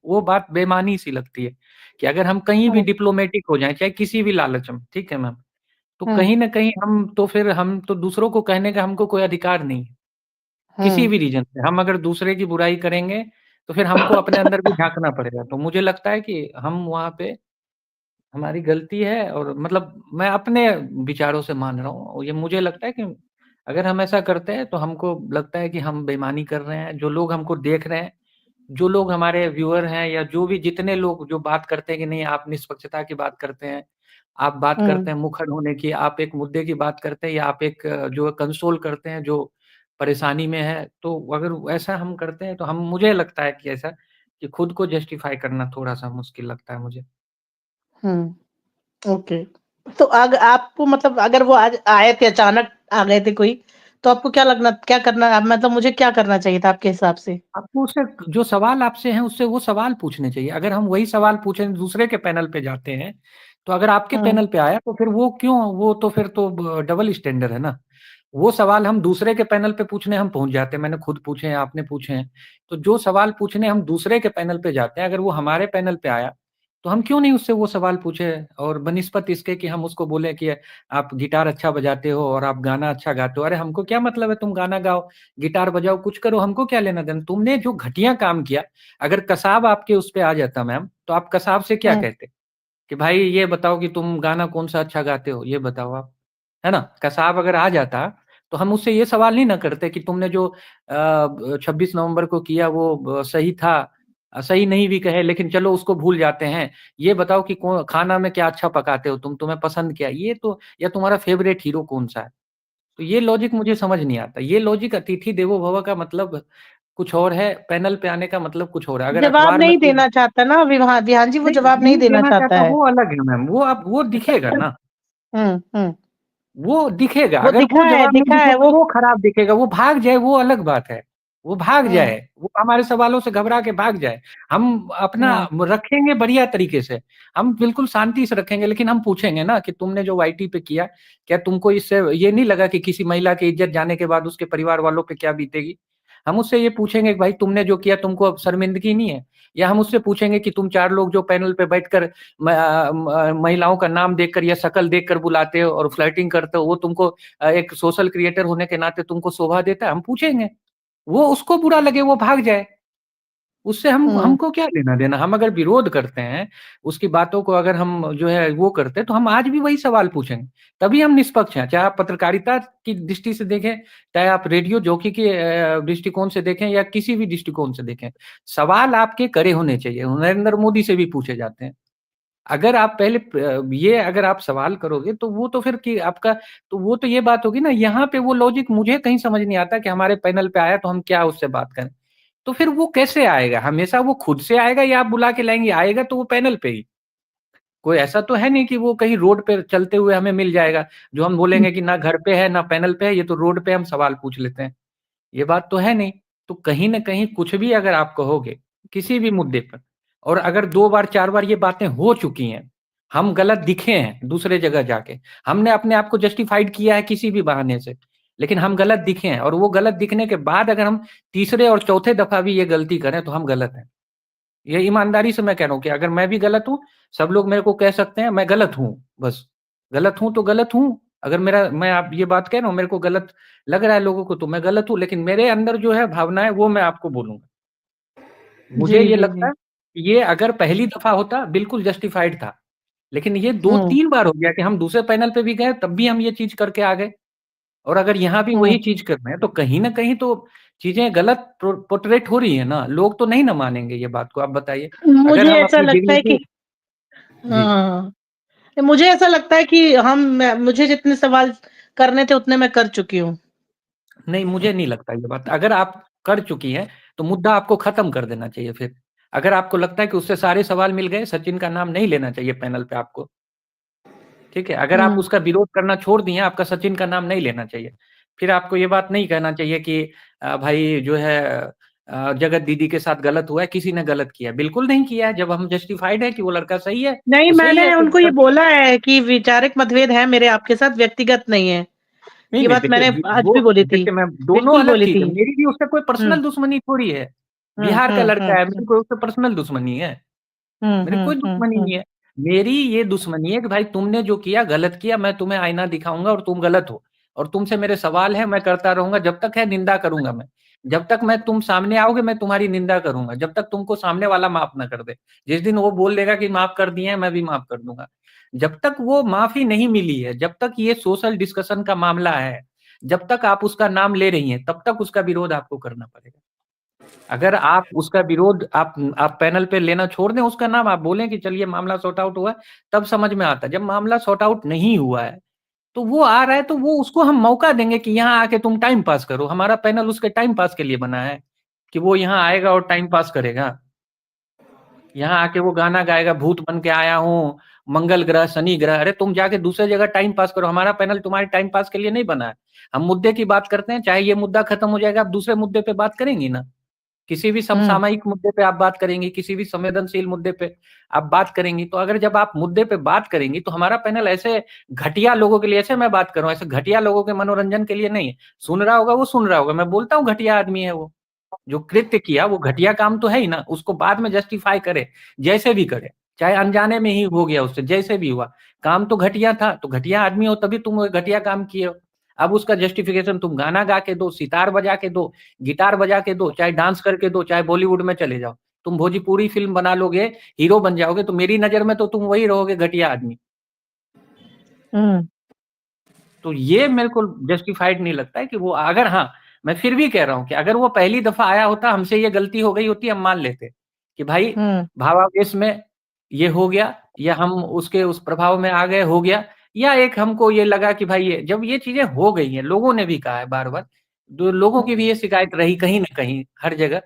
वो बात बेईमानी सी लगती है कि अगर हम कहीं भी हुँ, डिप्लोमैटिक हो जाएँ, चाहे किसी भी लालच में, ठीक है मैम? तो हुँ, कहीं न कहीं हम तो दूसरों को कहने का हमको कोई अधिकार नहीं है, किसी हुँ, भी रीज़न से। हम अगर दूसरे की बुराई करेंगे, तो फिर हमको अपने अंदर भी झाँकना पड़ेगा। तो मुझे लगता है कि हम वहाँ पे हमारी गलती है और मतलब मैं अपने विचारों से मान रहा हूँ और ये मुझे लगता है कि अगर हम ऐसा करते हैं, तो हमको लगता है कि हम बेईमानी कर रहे हैं। जो लोग हमको देख रहे हैं, जो लोग हमारे व्यूअर हैं या जो भी जितने लोग जो बात करते हैं कि नहीं आप निष्पक्षता की बात करते हैं, आप बात हुँ, करते हैं मुखर होने की, आप एक मुद्दे की बात करते हैं या आप एक जो कंसोल करते हैं जो परेशानी में है, तो अगर ऐसा हम करते हैं तो हम मुझे लगता है कि ऐसा कि खुद को जस्टिफ़ाई करना थोड़ा-सा मुश्किल लगता है मुझे। हुँ, ओके। तो अग आपको मतलब अगर वो आज आए थे, अचानक आ गए थे कोई, तो आपको क्या करना मतलब मुझे क्या करना चाहिए था आपके हिसाब से? आपको उससे जो सवाल आपसे हैं, उससे वो सवाल पूछने चाहिए। अगर हम वही सवाल पूछें दूसरे के पैनल पे जाते हैं, तो अगर आपके हुँ, पैनल पे आया तो फिर वो क्यों वो तो फिर तो डबल स्टैंडर्ड है ना। वो सवाल हम दूसरे के पैनल पे पूछने हम पहुँच जाते हैं, मैंने खुद पूछे हैं, आपने पूछे हैं। तो जो सवाल पूछने हम दूसरे के पैनल पे जाते हैं, अगर वो हमारे पैनल पे आया, तो हम क्यों नहीं उससे वो सवाल पूछे और बनिस्बत इसके कि हम उसको बोले कि आप गिटार अच्छा बजाते हो और आप गाना अच्छा गाते हो। अरे हमको क्या मतलब है तुम गाना गाओ, गिटार बजाओ, कुछ करो, हमको क्या लेना-देना? तुमने जो घटिया काम किया, अगर कसाब आपके उस पे आ जाता मैम, तो आप कसाब से क्या हुँ, कहते? कि भाई ये बताओ कि तुम गाना कौन-सा अच्छा गाते हो, ये बताओ आप, है ना? कसाब अगर आ जाता, तो हम उससे ये सवाल नहीं ना करते कि तुमने जो 26 नवंबर को किया वो सही था, सही नहीं भी कहे लेकिन चलो उसको भूल जाते हैं। ये बताओ कि कौ खाना में क्या अच्छा पकाते हो तुम, तुम्हें पसंद क्या है? ये तो या तुम्हारा फ़ेवरेट हीरो कौन-सा है? तो ये लॉजिक मुझे समझ नहीं आता। ये लॉजिक अतिथि देवो भव का मतलब कुछ और है, पैनल पे आने का मतलब कुछ और है। अगर जवाब अखबार में नहीं कोई देना चाहता ना विहान जी, वो नहीं, जवाब नहीं नहीं देना देना चाहता चाहता है। वो अलग है मैम, वो अब वो दिखेगा ना, हुँ, हुँ, वो दिखेगा। वो अगर वो जवाब नहीं दिखा है दिखेगा, वो वो खराब दिखेगा, वो भाग जाए वो अलग बात है। वो भाग हुँ, जाए, वो हमारे सवालों से घबरा के भाग जाए। हम अपना हुँ, रखेंगे बढ़िया तरीके से, हम बिल्कुल शांति से रखेंगे लेकिन हम पूछेंगे ना कि तुमने जो वाईटी पे किया, क्या तुमको इससे ये नहीं लगा कि किसी महिला की इज़्ज़त जाने के बाद उसके परिवार वालों पे क्या बीतेगी? हम उससे ये पूछेंगे कि भाई तुमने जो किया तुमको अब शर्मिंदगी नहीं है? या हम उससे पूछेंगे कि तुम 4 लोग जो पैनल पे बैठकर महिलाओं का नाम देखकर या शक्ल देखकर बुलाते हो और फ्लर्टिंग करते हो, वो तुमको एक सोशल क्रिएटर होने के नाते तुमको शोभा देता है? हम पूछेंगे। वो उसको बुरा लगे, वो भाग जाए। उससे हमको क्या लेना देना। हम अगर विरोध करते हैं, उसकी बातों को अगर हम जो है वो करते हैं, तो हम आज भी वही सवाल पूछेंगे, तभी हम निष्पक्ष हैं। चाहे आप पत्रकारिता की दृष्टि से देखें, चाहे आप रेडियो जॉकी के दृष्टिकोण से देखें, या किसी भी दृष्टिकोण से देखें, सवाल आपके करे होने चाहिए। नरेंद्र मोदी से भी पूछे जाते हैं। अगर आप पहले ये अगर आप सवाल करोगे, तो वो तो फिर कि आपका, तो वो तो ये बात होगी ना, यहाँ पे वो लॉजिक मुझे कहीं समझ नहीं आता कि हमारे पैनल पे आया तो हम क्या उससे बात करें। तो फिर वो कैसे आएगा? हमेशा वो खुद से आएगा या आप बुला के लाएंगे? आएगा तो वो पैनल पे ही। कोई ऐसा तो है नहीं कि वो कहीं रोड पे चलते हुए हमें मिल जाएगा, जो हम बोलेंगे कि ना घर पे है ना पैनल पे है, ये तो रोड पे हम सवाल पूछ लेते हैं। ये बात तो है नहीं। तो कहीं न कहीं कुछ भी अगर आप कहोगे, किसी भी मुद्दे पर, और अगर 2 बार 4 बार ये बातें हो चुकी हैं, हम गलत दिखे हैं दूसरे जगह जाके, हमने अपने आप को जस्टिफाइड किया है किसी भी बहाने से, लेकिन हम गलत दिखे हैं, और वो गलत दिखने के बाद अगर हम तीसरे और चौथे दफ़ा भी ये गलती करें, तो हम गलत हैं। ये ईमानदारी से मैं कह रहा हूँ कि अगर मैं भी गलत हूँ, सब लोग मेरे को कह सकते हैं मैं गलत हूँ, बस। गलत हूँ तो गलत हूँ। अगर मैं आप ये बात कह रहा हूँ, मेरे को गलत लग रहा है लोगों को, तो मैं गलत हूँ, लेकिन मेरे अंदर जो है भावना है वो मैं आपको बोलूँगा। मुझे जी, ये जी, लगता जी। है कि ये अगर पहली दफ़ा होता बिल्कुल जस्टिफाइड था। लेकिन ये हुँ, 2-3 बार हो गया कि हम दूसरे पैनल पे भी गए, तब भी हम ये चीज़ करके आ गए। और अगर यहाँ भी वही हुँ। चीज़ कर रहे हैं, तो कहीं न कहीं तो चीज़ें गलत पोर्ट्रेट हो रही है ना, लोग तो नहीं ना मानेंगे ये बात को, आप बताइए। अगर मुझे हम ऐसा अपनी लगता है डिग्निटी। कि जी। हाँ, मुझे ऐसा लगता है कि मुझे जितने सवाल करने थे उतने मैं कर चुकी हूँ। नहीं, मुझे नहीं लगता ये बात। अगर आप कर चुकी हैं, तो मुद्दा आपको खत्म कर देना चाहिए फिर। अगर आपको लगता है कि उससे सारे सवाल मिल गए, सचिन का नाम नहीं लेना चाहिए पैनल पे आपको, ठीक है? अगर आप हुँ। उसका विरोध करना छोड़ दिए हैं, आपका सचिन का नाम नहीं लेना चाहिए। फिर आपको ये बात नहीं कहना चाहिए कि भाई जो है जगत दीदी के साथ गलत हुआ है, किसी ने गलत किया है। बिल्कुल नहीं किया है, जब हम जस्टिफाइड है कि वो लड़का सही है, नहीं, तो सही है मैंने उनको ये फिर। बोला है कि वैचारिक मतभेद है मेरे आपके साथ, व्यक्तिगत नहीं है। नहीं, ये नहीं, बात देखिए मैंने आज वो भी बोली थी। देखिए मैं दोनों बिल्कुल अलग बोली चीज़ है। थी। मेरी भी उससे कोई हुँ, पर्सनल दुश्मनी थोड़ी है। हुँ, बिहार का हुँ, लड़का हुँ, है, हुँ, मेरी कोई उससे पर्सनल दुश्मनी है। हुँ, मेरी हुँ, कोई हुँ, दुश्मनी हुँ, नहीं है। मेरी ये दुश्मनी है कि भाई तुमने जो किया गलत किया, मैं तुम्हें आईना दिखाऊँगा और तुम गलत हो। और तुमसे मेरे सवाल हैं, मैं करता रहूँगा जब तक है, निंदा करूँगा मैं। जब तक मैं तुम सामने आओगे, मैं तुम्हारी निंदा करूँगा, जब तक तुमको सामने वाला माफ़ ना कर दे। जिस दिन वो बोल देगा कि माफ़ कर दिए हैं, मैं भी माफ़ कर दूँगा। जब तक वो माफ़ी नहीं मिली है, जब तक ये सोशल डिस्कशन का मामला है, जब तक आप उसका नाम ले रही हैं, तब तक उसका विरोध आपको करना पड़ेगा। अगर आप उसका विरोध आप पैनल पे लेना छोड़ दें उसका नाम, आप बोलें कि चलिए मामला सॉर्ट आउट हुआ है, तब समझ में आता है। जब मामला सॉर्ट आउट नहीं हुआ है, तो वो आ रहा है, तो वो उसको हम मौका देंगे कि यहाँ आके तुम टाइम पास करो। हमारा पैनल उसके टाइम पास के लिए बना है, कि वो यहाँ आएगा और टाइम पास करेगा। यहाँ आके वो गाना गाएगा, भूत बन के आया हूँ, मंगल ग्रह, शनि ग्रह। अरे तुम जाके दूसरे जगह टाइम पास करो, हमारा पैनल तुम्हारे टाइम पास के लिए नहीं बना है। हम मुद्दे की बात करते हैं, चाहे ये मुद्दा खत्म हो जाएगा, आप दूसरे मुद्दे पे बात करेंगी ना। किसी भी हुँ, समसामयिक मुद्दे पे आप बात करेंगी, किसी भी संवेदनशील मुद्दे पे आप बात करेंगी, तो अगर जब आप मुद्दे पे बात करेंगी, तो हमारा पैनल ऐसे घटिया लोगों के लिए, ऐसे मैं बात कर रहा हूँ, ऐसे घटिया लोगों के मनोरंजन के लिए नहीं है। सुन रहा होगा वो सुन रहा होगा, मैं बोलता हूँ घटिया आदमी है वो। जो कृत्य किया वो घटिया काम तो है ही ना, उसको बाद में जस्टिफाई करे, जैसे भी करे, चाहे अनजाने में ही हो गया उससे, जैसे भी हुआ, काम तो घटिया था, तो घटिया आदमी हो तभी तुम वो घटिया काम किए हो। अब उसका जस्टिफिकेशन तुम गाना गा के दो, सितार बजा के दो, गिटार बजा के दो, चाहे डांस करके दो, चाहे बॉलीवुड में चले जाओ। तुम भोजपुरी फ़िल्म बना लोगे, हीरो बन जाओगे, तो मेरी नज़र में तो तुम वही रहोगे घटिया आदमी। हुँ, तो ये मेरे को जस्टिफाइड नहीं लगता है कि वो, अगर हाँ, मैं फिर भी कह रहा हूँ कि अगर वो पहली दफ़ा आया होता, हमसे ये गलती हो गई होती, हम मान लेते कि भाई हुँ, भावावेश में ये हो गया, या हम उसके उस प्रभाव में आ गए, हो गया, या एक हमको ये लगा कि भाई ये जब ये चीज़ें हो गई हैं, लोगों ने भी कहा है बार-बार, तो लोगों की भी ये शिकायत रही कहीं न कहीं, हर जगह,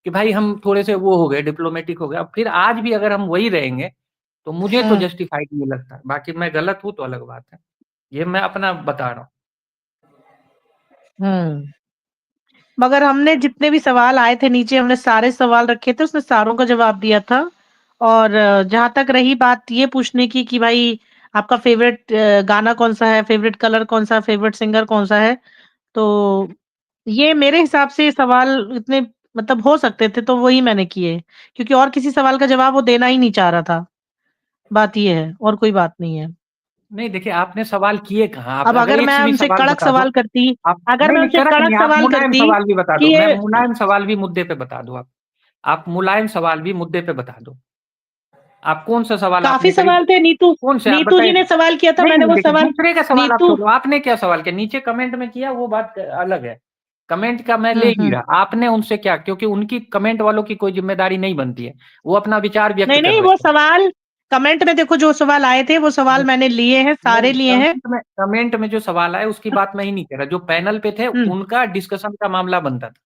कि भाई हम थोड़े-से वो हो गए, डिप्लोमैटिक हो गए। अब फिर आज भी अगर हम वही रहेंगे, तो मुझे तो हुँ, जस्टिफाइड नहीं लगता। बाकी मैं गलत हूँ तो अलग बात है। ये मैं अपना बता रहा हूँ। हुँ। मगर हमने जितने भी सवाल आए थे नीचे, हमने सारे सवाल रखे थे, उसने सारों का जवाब दिया था। और जहाँ तक रही बात ये पूछने की कि भाई आपका फ़ेवरेट गाना कौन-सा है, फ़ेवरेट कलर कौन-सा, फ़ेवरेट सिंगर कौन-सा है? तो ये मेरे हिसाब से सवाल इतने मतलब हो सकते थे, तो वही मैंने किए। क्योंकि और किसी सवाल का जवाब वो देना ही नहीं चाह रहा था। बात ये है, और कोई बात नहीं है। नहीं देखिए, आपने सवाल किए कहाँ? आप अब अगर अगर एक मैं भी उनसे सवाल कड़क बता दो। सवाल करती आप अगर नहीं, मैं नहीं उनसे कड़क नहीं, कड़क आप सवाल मुलायम करती सवाल भी बता कि दो। मैं ये मुलायम सवाल भी मुद्दे पे बता दूँ आप। आप मुलायम सवाल भी मुद्दे पे बता दो। आप कौन सा सवाल काफी आपने करी? सवाल थे। कौन से आप नीतू जी बताइए? ने सवाल किया था, नहीं मैंने नहीं, वो देखिए सवाल दूसरे का सवाल आप नीतू। छोड़ो, आपने क्या सवाल किया नीचे कमेंट में किया वो बात अलग है। कमेंट का मैं ले नहीं हम्म। रहा, आपने उनसे क्या, क्योंकि उनकी कमेंट वालों की कोई जिम्मेदारी नहीं बनती है, वो अपना विचार व्यक्त नहीं कर नहीं, रहे वो हैं। सवाल कमेंट में देखो, जो सवाल आए थे वो सवाल मैंने लिए हैं, सारे लिए हैं। कमेंट में जो सवाल आए उसकी बात मैं ही नहीं कह रहा, जो पैनल पे थे हम्म। उनका डिस्कशन का मामला बनता था।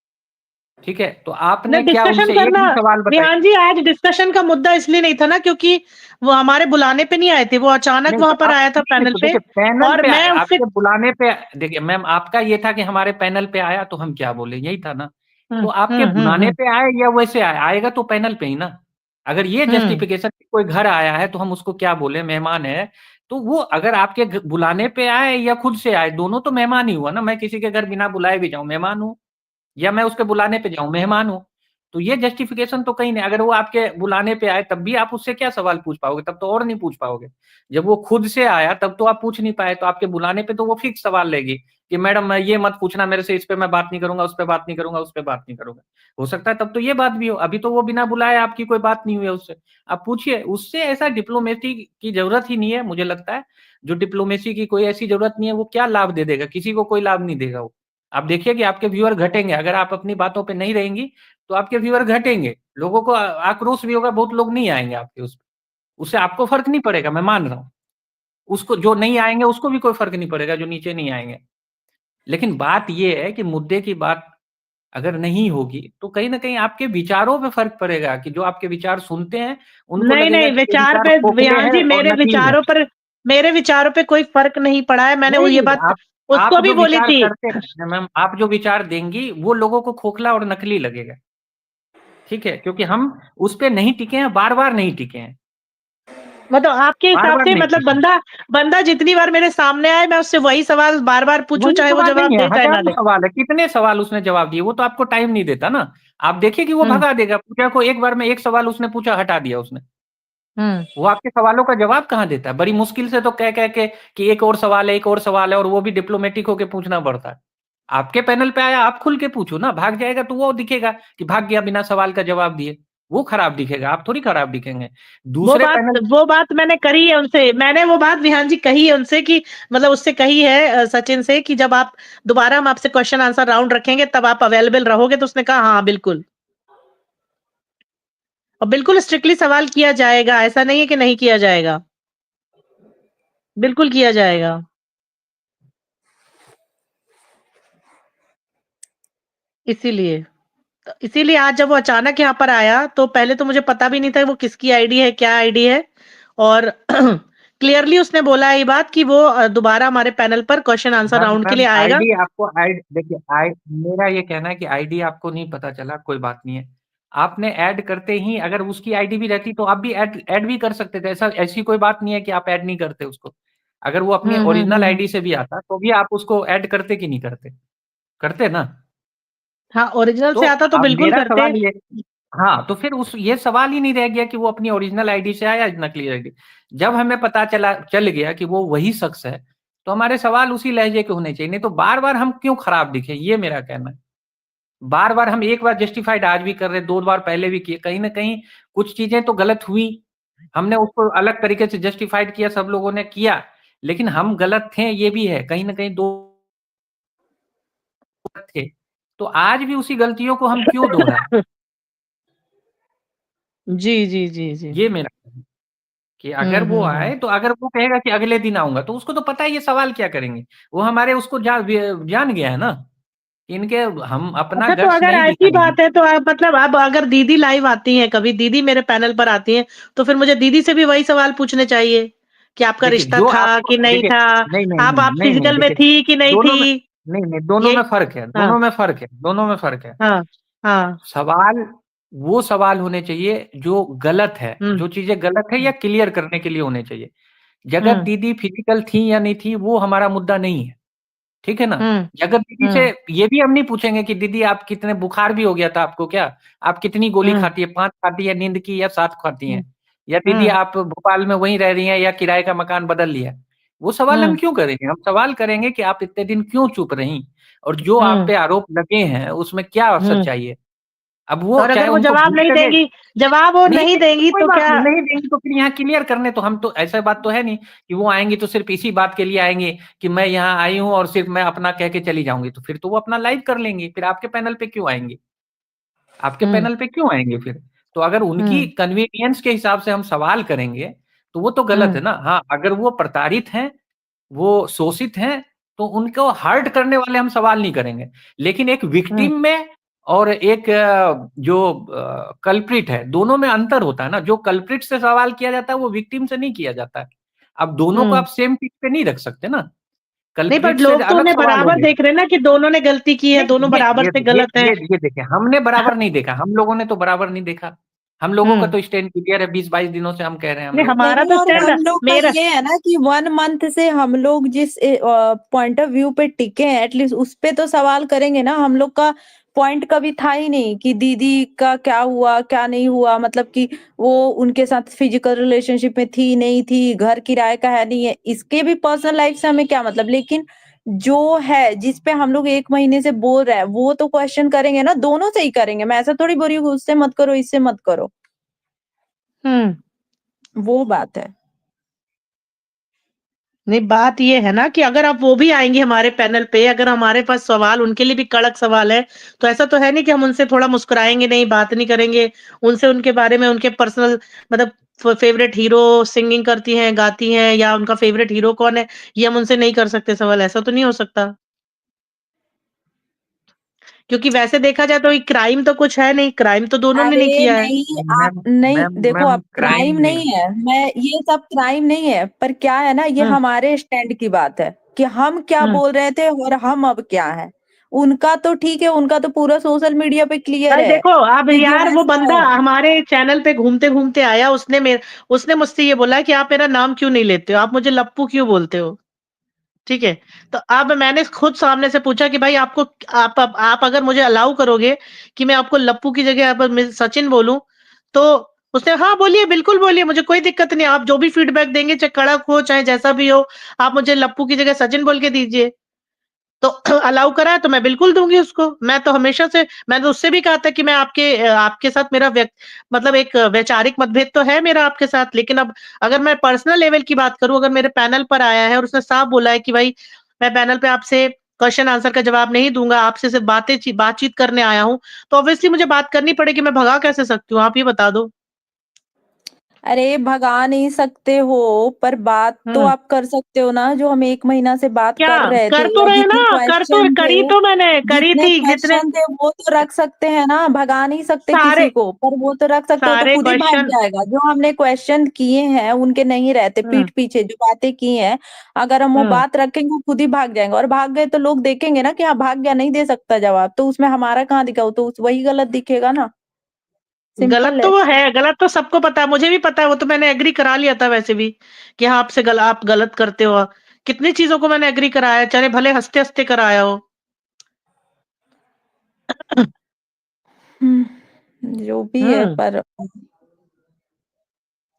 ठीक है, तो न आपने क्या डिस्कशन उनसे एक करना, भी सवाल बताए? विहान जी, आज डिस्कशन का मुद्दा इसलिए नहीं था ना, क्योंकि वो हमारे बुलाने पे नहीं आए थे, वो अचानक नहीं वहां तो पर आप आया था नहीं, पैनल तो पे। देखिए पैनल और पे मैं उससे आपके बुलाने पे, देखिए मैम आपका ये था कि हमारे पैनल पे आया तो हम क्या बोले, यही था ना। तो आपके बुलाने हम्म। पे आए या वैसे आए, आएगा तो पैनल पे ही ना। अगर ये हम्म। जस्टिफिकेशन कोई घर आया है तो हम उसको क्या बोले, मेहमान है, तो वो अगर आपके बुलाने पे आए या खुद से आए, दोनों तो मेहमान ही हुआ ना। मैं किसी के घर बिना बुलाए भी जाऊं मेहमान हूँ, या मैं उसके बुलाने पे जाऊं मेहमान हूं। तो ये जस्टिफिकेशन तो कहीं नहीं, अगर वो आपके बुलाने पे आए तब भी आप उससे क्या सवाल पूछ पाओगे, तब तो और नहीं पूछ पाओगे। जब वो खुद से आया तब तो आप पूछ नहीं पाए, तो आपके बुलाने पे तो वो फिक्स सवाल लेगी कि मैडम मैं ये मत पूछना मेरे से, इस पे मैं बात नहीं करूंगा, उस पे बात नहीं करूंगा, उस पे बात नहीं करूंगा। हो सकता है तब तो ये बात भी हो, अभी तो वो बिना बुलाए आपकी कोई बात नहीं हुई है उससे। आप पूछिए उससे, ऐसा डिप्लोमेसी की जरूरत ही नहीं है मुझे लगता है। जो डिप्लोमेसी की कोई ऐसी जरूरत नहीं है, वो क्या लाभ दे देगा, किसी को कोई लाभ नहीं देगा वो। आप देखिए कि आपके व्यूअर घटेंगे, अगर आप अपनी बातों पे नहीं रहेंगी तो आपके व्यूअर घटेंगे, लोगों को आक्रोश भी होगा, बहुत लोग नहीं आएंगे आपके उस, उससे आपको फर्क नहीं पड़ेगा, मैं मान रहा हूँ। उसको जो नहीं आएंगे उसको भी कोई फर्क नहीं पड़ेगा, जो नीचे नहीं आएंगे। लेकिन बात ये है कि मुद्दे की बात अगर नहीं होगी तो कहीं ना कहीं आपके विचारों पे फर्क पड़ेगा, कि जो आपके विचार सुनते हैं उनको नहीं लगेगा नहीं, कि ये विचार विचार पे खोखले विहान हैं जी, और नकली है। मेरे विचारों पे कोई फर्क नहीं पड़ा है, मैंने वो ये नहीं, बात आप उसको भी जो बोली विचार थी। करते हैं मैम, आप जो विचार देंगी वो लोगों को खोखला और नकली लगेगा। ठीक है, क्योंकि हम उस पे नहीं टिके हैं, बार बार नहीं टिके हैं, मतलब आपके बार हिसाब बार से, नहीं मतलब टिके हैं। बंदा जितनी बार मेरे सामने आए, मैं उससे वही सवाल बार बार पूछूं, वही चाहे वो सवाल जवाब नहीं है, दे चाहे ना हजारों दे। सवाल है, कितने सवाल उसने जवाब दिए, वो तो आपको टाइम नहीं देता ना। आप देखिए कि वो हम्म। भगा देगा, पूछा को एक बार में एक सवाल उसने पूछा हटा दिया उसने। हम्म। वो आपके सवालों का जवाब कहाँ देता है, बड़ी मुश्किल से तो कह कह के कि एक और सवाल है, एक और सवाल है, और वो भी डिप्लोमेटिक होके पूछना पड़ता है। आपके पैनल पे आया, आप खुल के पूछो ना, भाग जाएगा तो वो दिखेगा कि भाग गया बिना सवाल का जवाब दिए, वो खराब दिखेगा, आप थोड़ी खराब दिखेंगे। दूसरे पैनल, वो बात मैंने करी है उनसे, मैंने वो बात विहान जी कही है उनसे, कि मतलब उससे कही है, सचिन से, कि जब आप दोबारा हम आपसे क्वेश्चन आंसर राउंड रखेंगे तब आप अवेलेबल रहोगे, तो उसने कहा हाँ बिल्कुल। और बिल्कुल स्ट्रिक्टली सवाल किया जाएगा, ऐसा नहीं है कि नहीं किया जाएगा, बिल्कुल किया जाएगा। इसीलिए इसीलिए आज जब वो अचानक यहाँ पर आया, तो पहले तो मुझे पता भी नहीं था वो किसकी आईडी है, क्या आईडी है। और क्लियरली उसने बोला है ये बात कि वो दोबारा हमारे पैनल पर क्वेश्चन आंसर मैम राउंड के मैम लिए आएगा। आईडी आपको, आईडी देखिए, आई मेरा ये कहना है कि आईडी आपको नहीं पता चला, कोई बात नहीं है। आपने ऐड करते ही अगर उसकी आईडी भी रहती तो आप भी ऐड भी कर सकते थे, ऐसा ऐसी कोई बात नहीं है कि आप ऐड नहीं करते उसको। अगर वो अपनी ओरिजिनल हम्म। आईडी से भी आता तो भी आप उसको ऐड करते कि नहीं करते, करते ना। हाँ, ओरिजिनल तो से आता तो अब बिल्कुल मेरा करते। सवाल ये, हाँ तो फिर उस ये सवाल ही नहीं रह गया कि वो अपनी ओरिजिनल आईडी से आया या नकली आईडी। जब हमें पता चल गया कि वो वही शख्स है, तो हमारे सवाल उसी लहजे के होने चाहिए, नहीं तो बार बार हम क्यों खराब दिखे, ये मेरा कहना है। बार बार हम एक बार जस्टिफाइड आज भी कर रहे, दो बार पहले भी किए, कहीं ना कहीं कुछ चीजें तो गलत हुई, हमने उसको अलग तरीके से जस्टिफाइड किया, सब लोगों ने किया, लेकिन हम गलत थे ये भी है, कहीं ना कहीं दो थे। तो आज भी उसी गलतियों को हम क्यों दोहराएं, जी जी जी जी। ये मेरा कहना है। कि अगर वो हम्म। आए तो अगर वो कहेगा कि अगले दिन आऊंगा, तो उसको तो पता है ये सवाल क्या करेंगे, वो हमारे उसको जान गया है ना कि इनके, हम अपना अच्छा, तो गट्स अगर नहीं ऐसी दिखाएंगे। बात है तो आप, मतलब अब अगर दीदी लाइव आती हैं, कभी दीदी मेरे पैनल पर आती हैं, तो फिर मुझे दीदी से भी वही सवाल पूछने चाहिए कि आपका देखिए रिश्ता जो था आपको, कि नहीं देखिए था, नहीं नहीं आप नहीं आप नहीं नहीं, फिजिकल में देखिए थी कि नहीं दोनों में, थी। नहीं नहीं, दोनों ये में फर्क है, हाँ दोनों में फर्क है, दोनों में फर्क है। हाँ हाँ। सवाल वो सवाल होने चाहिए जो गलत है, हुँ, जो चीजें गलत है या क्लियर करने के लिए होने चाहिए। जगत हुँ, दीदी फिजिकल थी या नहीं थी वो हमारा मुद्दा नहीं है, ठीक है ना। हुँ, अगर दीदी से हुँ, ये भी हम नहीं पूछेंगे कि दीदी आप कितने, बुखार भी हो गया था आपको क्या, आप कितनी गोली हुँ, खाती है, 5 खाती है नींद की या 7 खाती हुँ, हैं, या दीदी हुँ, आप भोपाल में वहीं रह रही हैं या किराए का मकान बदल लिया। वो सवाल हम हुँ, क्यों करेंगे, हम सवाल करेंगे कि आप इतने दिन क्यों चुप रहीं, और जो आप हुँ, पे आरोप लगे हैं उसमें क्या हुँ, सच्चाई है। अब वो और चाहे अगर वो उनको जवाब भूल नहीं लगे, देंगी, जवाब वो नहीं देंगी कोई तो बात क्या? नहीं देंगी तो फिर यहाँ क्लियर करने, तो हम तो ऐसा बात तो है नहीं कि वो आएंगी तो सिर्फ इसी बात के लिए आएंगे कि मैं यहाँ आई हूँ और सिर्फ मैं अपना कह के चली जाऊंगी, तो फिर तो वो अपना लाइव कर लेंगे, फिर आपके पैनल पे क्यों आएंगे? आपके हम्म पैनल पे क्यों आएंगे फिर? तो अगर उनकी हम्म कन्वीनियंस के हिसाब से हम सवाल करेंगे तो वो तो गलत हम्म है ना। हाँ, अगर वो प्रताड़ित हैं, वो शोषित हैं, तो उनको हर्ट करने वाले हम सवाल नहीं करेंगे। लेकिन एक हम्म विक्टिम में और एक जो कल्प्रिट है, दोनों में अंतर होता है ना। जो कल्प्रिट से सवाल किया जाता है वो विक्टिम से नहीं किया जाता है। अब दोनों को हम्म। आप सेम पिच पे नहीं रख सकते ना, नहीं, कल्प्रिट बट से लोग तो अलग उन्हें सवाल बराबर होंगे। देख रहे हैं ना कि दोनों ने गलती की है, दोनों नहीं, बराबर से गलत हैं। ये देखिए, हमने बराबर नहीं देखा, हम लोगों ने तो बराबर नहीं देखा। हम लोगों का हम्म। तो स्टैंड क्लियर है, 20-22 दिनों से हम कह रहे हैं हम नहीं, लोग। हमारा नहीं, तो और स्टैंड हम लोग का मेरा। ये है ना कि 1 मंथ से हम लोग जिस पॉइंट ऑफ व्यू पे टिके हैं, एटलीस्ट उस पे तो सवाल करेंगे ना। हम लोग का पॉइंट कभी था ही नहीं कि दीदी का क्या हुआ क्या नहीं हुआ, मतलब कि वो उनके साथ फिजिकल रिलेशनशिप में थी नहीं थी, घर किराए का है नहीं है, इसके भी पर्सनल लाइफ से हमें क्या मतलब। लेकिन जो है जिस पे हम लोग 1 महीने से बोल रहे हैं वो तो क्वेश्चन करेंगे ना, दोनों से ही करेंगे। मैं ऐसा थोड़ी बोल रही हूँ उससे मत करो इससे मत करो, हम्म। वो बात है। नहीं, बात ये है ना कि अगर आप वो भी आएंगे हमारे पैनल पे, अगर हमारे पास सवाल उनके लिए भी कड़क सवाल है, तो ऐसा तो है नहीं कि हम उनसे थोड़ा मुस्कुराएंगे नहीं, बात नहीं करेंगे उनसे, उनके बारे में, उनके पर्सनल मतलब फेवरेट हीरो सिंगिंग करती हैं गाती हैं या उनका फेवरेट हीरो कौन है, ये हम उनसे नहीं कर सकते सवाल, ऐसा तो नहीं हो सकता। क्योंकि वैसे देखा जाए तो क्राइम तो कुछ है नहीं, क्राइम तो दोनों ने अरे नहीं किया है। नहीं, आप मैम नहीं मैम देखो, मैम आप क्राइम क्राइम नहीं। नहीं है, मैं ये सब क्राइम नहीं है, पर क्या है ना, ये हम्म हमारे स्टैंड की बात है कि हम क्या हम्म। बोल रहे थे और हम अब क्या है। उनका तो ठीक है, उनका तो पूरा सोशल मीडिया पे क्लियर भाई है देखो, अब कि जो यार वो ऐसा बंदा है। हमारे चैनल पे घूमते घूमते आया, उसने मुझसे ये बोला कि आप मेरा नाम क्यों नहीं लेते हो, आप मुझे लप्पू क्यों बोलते हो? ठीक है। तो अब मैंने खुद सामने से पूछा कि भाई आपको, आप अगर मुझे अलाउ करोगे कि मैं आपको लप्पू की जगह अब मैं सचिन बोलूं, तो उसने हाँ बोलिए, बिल्कुल बोलिए, मुझे कोई दिक्कत नहीं, आप जो भी फीडबैक देंगे चाहे कड़क हो चाहे जैसा भी हो, आप मुझे लप्पू की जगह सचिन बोल के दीजिए। तो अलाउ करा है तो मैं बिल्कुल दूँगी उसको। मैं तो हमेशा से, मैंने तो उससे भी कहा था कि मैं आपके साथ मेरा मतलब एक वैचारिक मतभेद तो है मेरा आपके साथ, लेकिन अब अगर मैं पर्सनल लेवल की बात करूँ, अगर मेरे पैनल पर आया है और उसने साफ बोला है कि भाई मैं पैनल पे आपसे क्वेश्चन आंसर का जवाब नहीं दूँगा, आपसे सिर्फ बातचीत करने आया हूँ, तो ऑब्वियसली मुझे बात करनी पड़ेगी, मैं भगा कैसे सकती हूँ? आप ये बता दो। अरे भगा नहीं सकते हो, पर बात तो हुँ। आप कर सकते हो ना, जो हम 1 महीना से बात क्या? कर रहे थे कर तो या रहे ना, करी तो मैंने, करी जितने थी जितने क्वेश्चन थे वो तो रख सकते हैं ना, भगा नहीं सकते सारे किसी को, पर वो तो रख सकते हो, तो सारे खुद ही भाग क्वेश्चन। जाएगा। जो हमने क्वेश्चन किए हैं उनके नहीं रहते, हुँ, पीठ पीछे जो बातें की हैं, अगर हम वो हुँ। बात रखेंगे वो खुद ही भाग जाएंगे, और भाग गए तो लोग देखेंगे ना कि हाँ भाग गया, नहीं दे सकता जवाब, तो उसमें हमारा कहाँ दिखा, वो तो वही गलत दिखेगा ना। गलत सिंपल तो है। वो है, गलत तो सबको पता है, मुझे भी पता है, वो तो मैंने एग्री करा लिया था वैसे भी, कि हाँ, आप गलत करते हो। कितनी चीज़ों को मैंने एग्री कराया, चाहे भले हँसते-हँसते कराया हो। जो भी है, हुँ। पर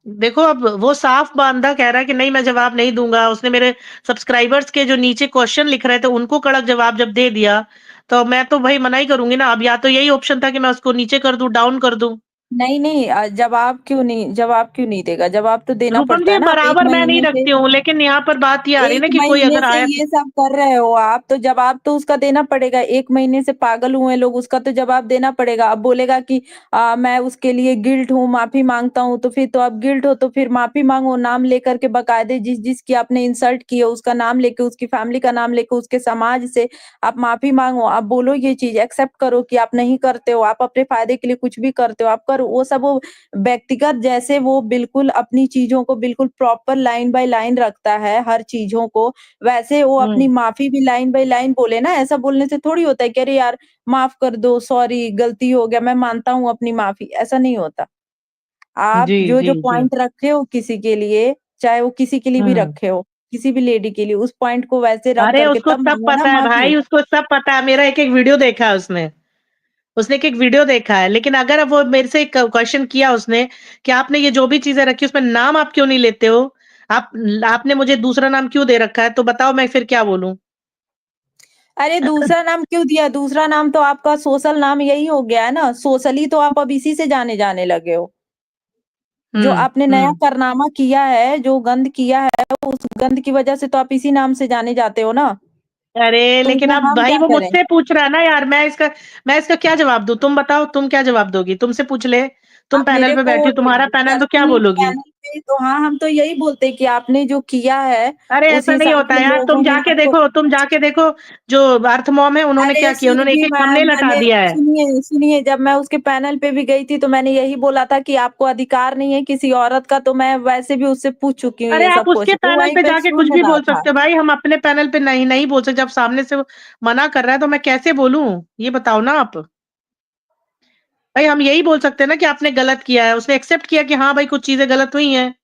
देखो, अब वो साफ बांदा कह रहा है कि नहीं मैं जवाब नहीं दूँगा। उसने मेरे सब्सक्राइबर्स के जो नीचे क्वेश्चन लिख रहे थे उनको कड़क जवाब जब दे दिया, तो मैं तो भई मना ही करूँगी ना। अब या तो यही ऑप्शन था कि मैं उसको नीचे कर दूँ, डाउन कर दूँ। नहीं नहीं, जवाब क्यों नहीं देगा, जवाब तो देना रूपम पड़ता जी, है ना। आप एक बराबर मैं नहीं महीने से रखती हूँ, लेकिन यहाँ पर बात ये आ रही है ना एक कि कोई महीने अगर से आया तो। ये सब कर रहे हो आप, तो जवाब तो उसका देना पड़ेगा। 1 महीने से पागल हुए लोग, उसका तो जवाब देना पड़ेगा। अब बोलेगा कि मैं उसके लिए गिल्ट हूँ, माफी मांगता हूँ, तो फिर तो आप गिल्ट हो तो फिर माफी मांगो, नाम लेकर के, बकायदे जिस जिसकी आपने इंसल्ट की है उसका नाम लेके, उसकी फैमिली का नाम लेके, उसके समाज से आप माफी मांगो। आप बोलो ये चीज एक्सेप्ट करो कि आप नहीं करते हो, आप अपने फायदे के लिए कुछ भी करते हो, आप करो वो सब। वो व्यक्तिगत जैसे वो बिल्कुल अपनी चीजों को बिल्कुल प्रॉपर लाइन बाय लाइन रखता है हर चीजों को, वैसे वो अपनी हुँ। माफी भी लाइन बाय लाइन बोले ना। ऐसा बोलने से थोड़ी होता है कि अरे यार माफ कर दो, सॉरी गलती हो गया, मैं मानता हूँ अपनी माफी, ऐसा नहीं होता। आप जी, जो जी, जो जी। पॉइंट रखे हो किसी के लिए, चाहे वो किसी के लिए भी हुँ। रखे हो, किसी भी लेडी के लिए, उस पॉइंट को वैसे रख अरे करके उसको तब सब मांगो ना पता है माफी। भाई, उसको सब पता है, मेरा एक-एक वीडियो देखा है उसने। उसने एक-एक वीडियो देखा है, लेकिन अगर अब वो मेरे से एक क्वेश्चन किया उसने कि आपने ये जो भी चीज़ें रखी उसमें नाम आप क्यों नहीं लेते हो? आपने मुझे दूसरा नाम क्यों दे रखा है? तो बताओ मैं फिर क्या बोलूँ? अरे दूसरा नाम क्यों दिया? दूसरा नाम तो आपका सोशल नाम यही हो गया है ना, सोशली तो आप अब इसी से जाने लगे हो। जो आपने नया कारनामा किया है, जो गंद किया है, उस गंद की वजह से तो आप इसी नाम से जाने जाते हो ना। अरे तो लेकिन उसमें अब हम भाई क्या वो करें? मुझसे पूछ रहा है ना यार, मैं इसका क्या जवाब दूं? तुम बताओ, तुम क्या जवाब दोगी? तुमसे पूछ ले, तुम आप पैनल मेरे पे को बैठी हो, तुम्हारा पैनल तो क्या नहीं बोलोगी? पैनल पे तो हाँ, हम तो यही बोलते हैं कि आपने जो किया है, अरे उस ऐसा नहीं हिसाब होता से यार, लोगों ने आपको तुम जाके देखो, जो अर्थ मॉम है उन्होंने अरे क्या किया, फिर उन्होंने भी एक एक मैम थंबनेल हटा मैंने दिया है। सुनिए जब मैं उसके पैनल पे भी गई थी तो मैंने यही बोला था कि आपको अधिकार नहीं है किसी औरत का, तो मैं वैसे भी उससे पूछ चुकी हूँ अरे ये आप सब उसके क्वेश्चन, वो पैनल वहीं पे पे जाके कुछ सुन भी रहा बोल था। सकते हो भाई, हम अपने पैनल पे नहीं नहीं बोल सकते। जब सामने से वो मना कर रहा है तो मैं कैसे बोलूं? ये बताओ ना आप। भाई हम यही बोल सकते हैं ना कि आपने गलत किया है, उसने एक्सेप्ट किया कि हाँ भाई कुछ चीजें गलत हुई हैं,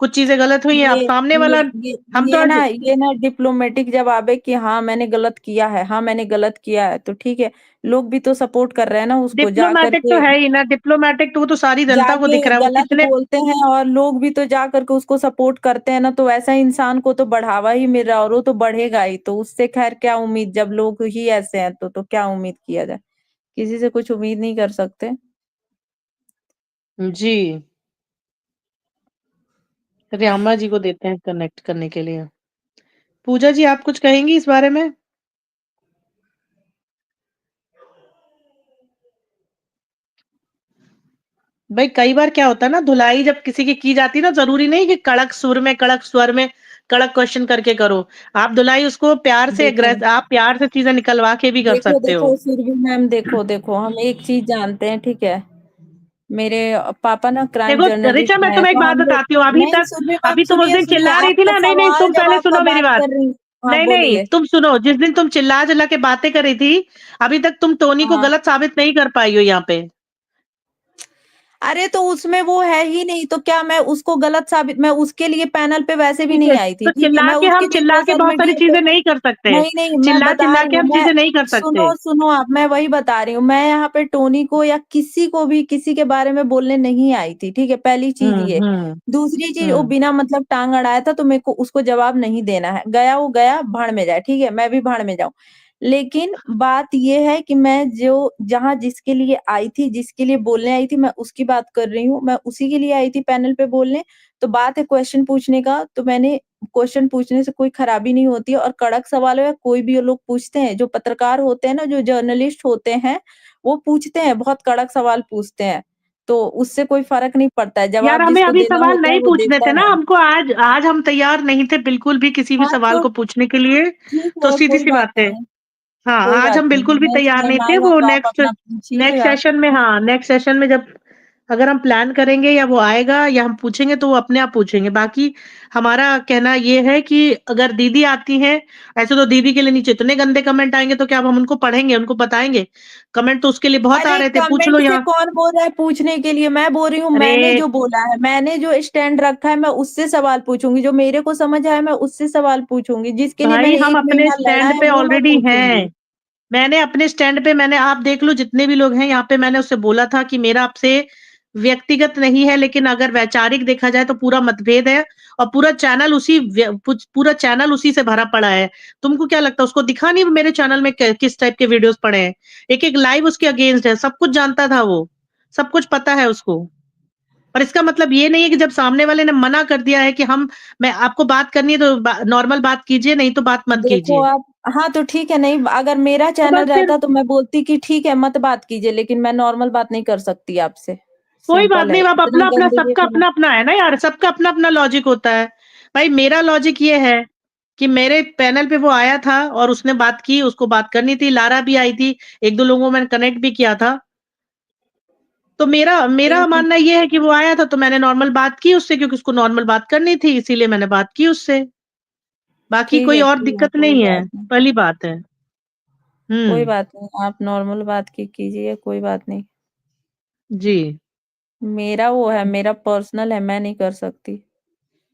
कुछ चीजें गलत हुई हैं। अब ये सामने ये वाला, ये हम तो आज ये ना डिप्लोमेटिक जवाब है कि हाँ मैंने गलत किया है, हाँ मैंने गलत किया है, तो ठीक है। लोग भी तो सपोर्ट कर रहे हैं ना उसको, जा डिप्लोमेटिक तो करके है ही ना, डिप्लोमेटिक तो वो तो सारी जनता को जाके दिख रहा है वो गलत कितने। बोलते हैं और लोग भी तो जा करके उसको सपोर्ट करते हैं ना, तो वैसा इंसान को तो बढ़ावा ही मिल रहा है और वो तो बढ़ेगा ही, तो उससे खैर क्या उम्मीद, जब लोग ही ऐसे हैं तो क्या उम्मीद किया जाए? किसी से कुछ उम्मीद नहीं कर सकते। जी, रियामा जी को देते हैं कनेक्ट करने के लिए। पूजा जी आप कुछ कहेंगी इस बारे में? भाई कई बार क्या होता है ना, धुलाई जब किसी की जाती है ना, जरूरी नहीं कि कड़क सुर में, कड़क स्वर में, कड़क क्वेश्चन करके करो। आप धुलाई उसको प्यार से, देखो आप प्यार से चीजें निकलवा के भी कर देखो सकते हो। देखो फिर भी मैम देखो हम एक चीज जानते हैं, ठीक है। मेरे पापा ना क्राइम देखो ऋचा, जर्नलिस्ट मैं हैं, तुम्हें एक तो बात हम लोग बताती हूँ। नहीं सुनिए मैम, अभी तुम उस सुनिए दिन सुनिए चिल्ला रही थी आपका ना, नहीं नहीं सवाल तुम पहले जवाब का सुनो मेरी बात बात। कर रही। हाँ नहीं नहीं बोलिए। तुम सुनो, जिस दिन तुम चिल्ला चिल्ला के बातें कर रही थी, अभी तक तुम टोनी को हाँ गलत साबित नहीं कर पाई हो यहाँ पे। अरे तो उसमें वो है ही नहीं, तो क्या मैं उसको गलत साबित, मैं उसके लिए पैनल पे वैसे भी ठीक नहीं है, आई थी, तो ठीक है, मैं उसके लिए चिल्ला के सोशल बहुत सारी मीडिया पे चीजें नहीं कर सकते। नहीं मैं चिल्ला बता चिल्ला रही के हूँ, हम मैं चीजें नहीं कर सकते। सुनो आप, मैं वही बता रही हूँ, मैं यहाँ पे टोनी को या किसी को भी किसी के बारे में बोलने नहीं आई थी, ठीक है, पहली चीज ये। हम्म। दूसरी चीज, वो हम्म। बिना मतलब टांग अड़ाया था, तो मेरे को उसको जवाब नहीं देना है, गया वो गया, भाड़ में जाए, ठीक है, मैं भी भाड़ में जाऊं। लेकिन बात ये है कि मैं जो जहां जिसके लिए आई थी, जिसके लिए बोलने आई थी, मैं उसकी बात कर रही हूँ, मैं उसी के लिए आई थी पैनल पे बोलने। तो बात है क्वेश्चन पूछने का, तो मैंने क्वेश्चन पूछने से कोई खराबी नहीं होती है, और कड़क सवाल है कोई भी लोग पूछते हैं, जो पत्रकार होते हैं ना, जो जर्नलिस्ट होते हैं, वो पूछते हैं, बहुत कड़क सवाल पूछते हैं, तो उससे कोई फर्क नहीं पड़ता है, यार जवाब हमें जिसको अभी देना सवाल होता है नहीं वो पूछने देता थे ना, है। हमको आज आज हम तैयार नहीं थे बिल्कुल भी किसी भी हाँ सवाल तो को पूछने के लिए। ठीक तो है, सीधी कोई सी बात बात है। नहीं। हाँ, कोई आज बात हम नहीं, बिल्कुल भी नेक्स्ट तैयार नहीं टाइम थे। आएगा वो तो आप नेक्स्ट अपना नेक्स्ट पूछिएगा। सेशन में, हाँ नेक्स्ट सेशन में जब अगर हम प्लान करेंगे या वो आएगा या हम पूछेंगे तो वो अपने आप पूछेंगे। बाकी हमारा कहना ये है कि अगर दीदी आती हैं, ऐसे तो दीदी के लिए नीचे इतने गंदे कमेंट आएंगे तो क्या अब हम उनको पढ़ेंगे, उनको बताएंगे? कमेंट तो उसके लिए बहुत आ अरे रहे थे, पूछ लो कमेंट से यहाँ। कौन बोल रहा है पूछने के लिए? मैं बोल रही हूँ, मैंने अरे जो बोला है, मैंने जो स्टैंड रखा है, मैं उससे सवाल पूछूंगी, जो मेरे को समझ आया मैं उससे सवाल पूछूंगी, जिसके लिए भाई मैंने हम 1 अपने महीना लड़ा स्टैंड है पे वो मैं ऑलरेडी पूछूंगी। हैं। मैंने अपने स्टैंड पे, मैंने, आप देख लो जितने भी लोग हैं यहाँ पे, मैंने उससे बोला था कि मेरा आपसे व्यक्तिगत नहीं है, लेकिन अगर वैचारिक देखा जाए तो पूरा मतभेद है। और पूरा चैनल उसी से भरा पड़ा है। तुमको क्या लगता है उसको दिखा नहीं मेरे चैनल में किस टाइप के वीडियोस पड़े हैं? एक एक लाइव उसके अगेंस्ट है, सब कुछ जानता था वो, सब कुछ पता है उसको। और इसका मतलब ये नहीं है कि जब सामने वाले ने मना कर दिया है कि मैं आपको बात करनी है तो नॉर्मल बात कीजिए, नहीं तो बात मत देखो कीजिए। आप, हाँ तो ठीक है, नहीं अगर मेरा तो चैनल बस फिर रहता तो मैं बोलती कि ठीक है मत बात कीजिए, लेकिन मैं नॉर्मल बात नहीं कर सकती आपसे। कोई बात सिंपल है, नहीं, आप इतना अपना अपना, गंदगी सबका में अपना अपना है ना यार, सबका अपना अपना लॉजिक होता है। भाई मेरा लॉजिक ये है कि मेरे पैनल पे वो आया था और उसने बात की, उसको बात करनी थी, लारा भी आई थी, एक दो लोगों को मैंने कनेक्ट भी किया था। तो मेरा मेरा ठीक है। मानना ये है कि वो आया था तो मैंने नॉर्मल बात की उससे, क्योंकि उसको नॉर्मल बात करनी थी, इसीलिए मैंने बात की उससे। बाकी कोई और ठीक है, दिक्कत कोई नहीं है, बात नहीं। पहली बात है। कोई हम्म। बात नहीं, आप नॉर्मल बात की कीजिए, कोई बात नहीं। जी। मेरा वो है, मेरा पर्सनल है, मैं नहीं कर सकती।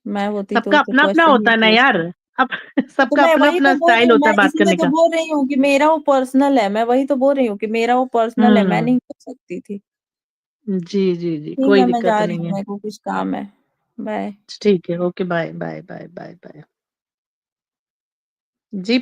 मैं होती तो सबका उससे अपना अपना क्वेश्चन ही होता है ना यार। पूछती। अब तो सबका मैं अपना वही अपना तो बोल रही स्टाइल हूँ, होता मैं है बात इसीलिए करने तो का। बोल रही हूँ कि मेरा वो पर्सनल है, मैं वही तो बोल रही हूँ कि मेरा वो पर्सनल है, मैं हम्म। नहीं कर सकती थी। जी जी जी, ठीक कोई है, मैं दिक्कत जा रही नहीं हूँ, है। मेरे को कुछ काम है। बाय। ठीक है, okay, bye bye bye bye bye. जी।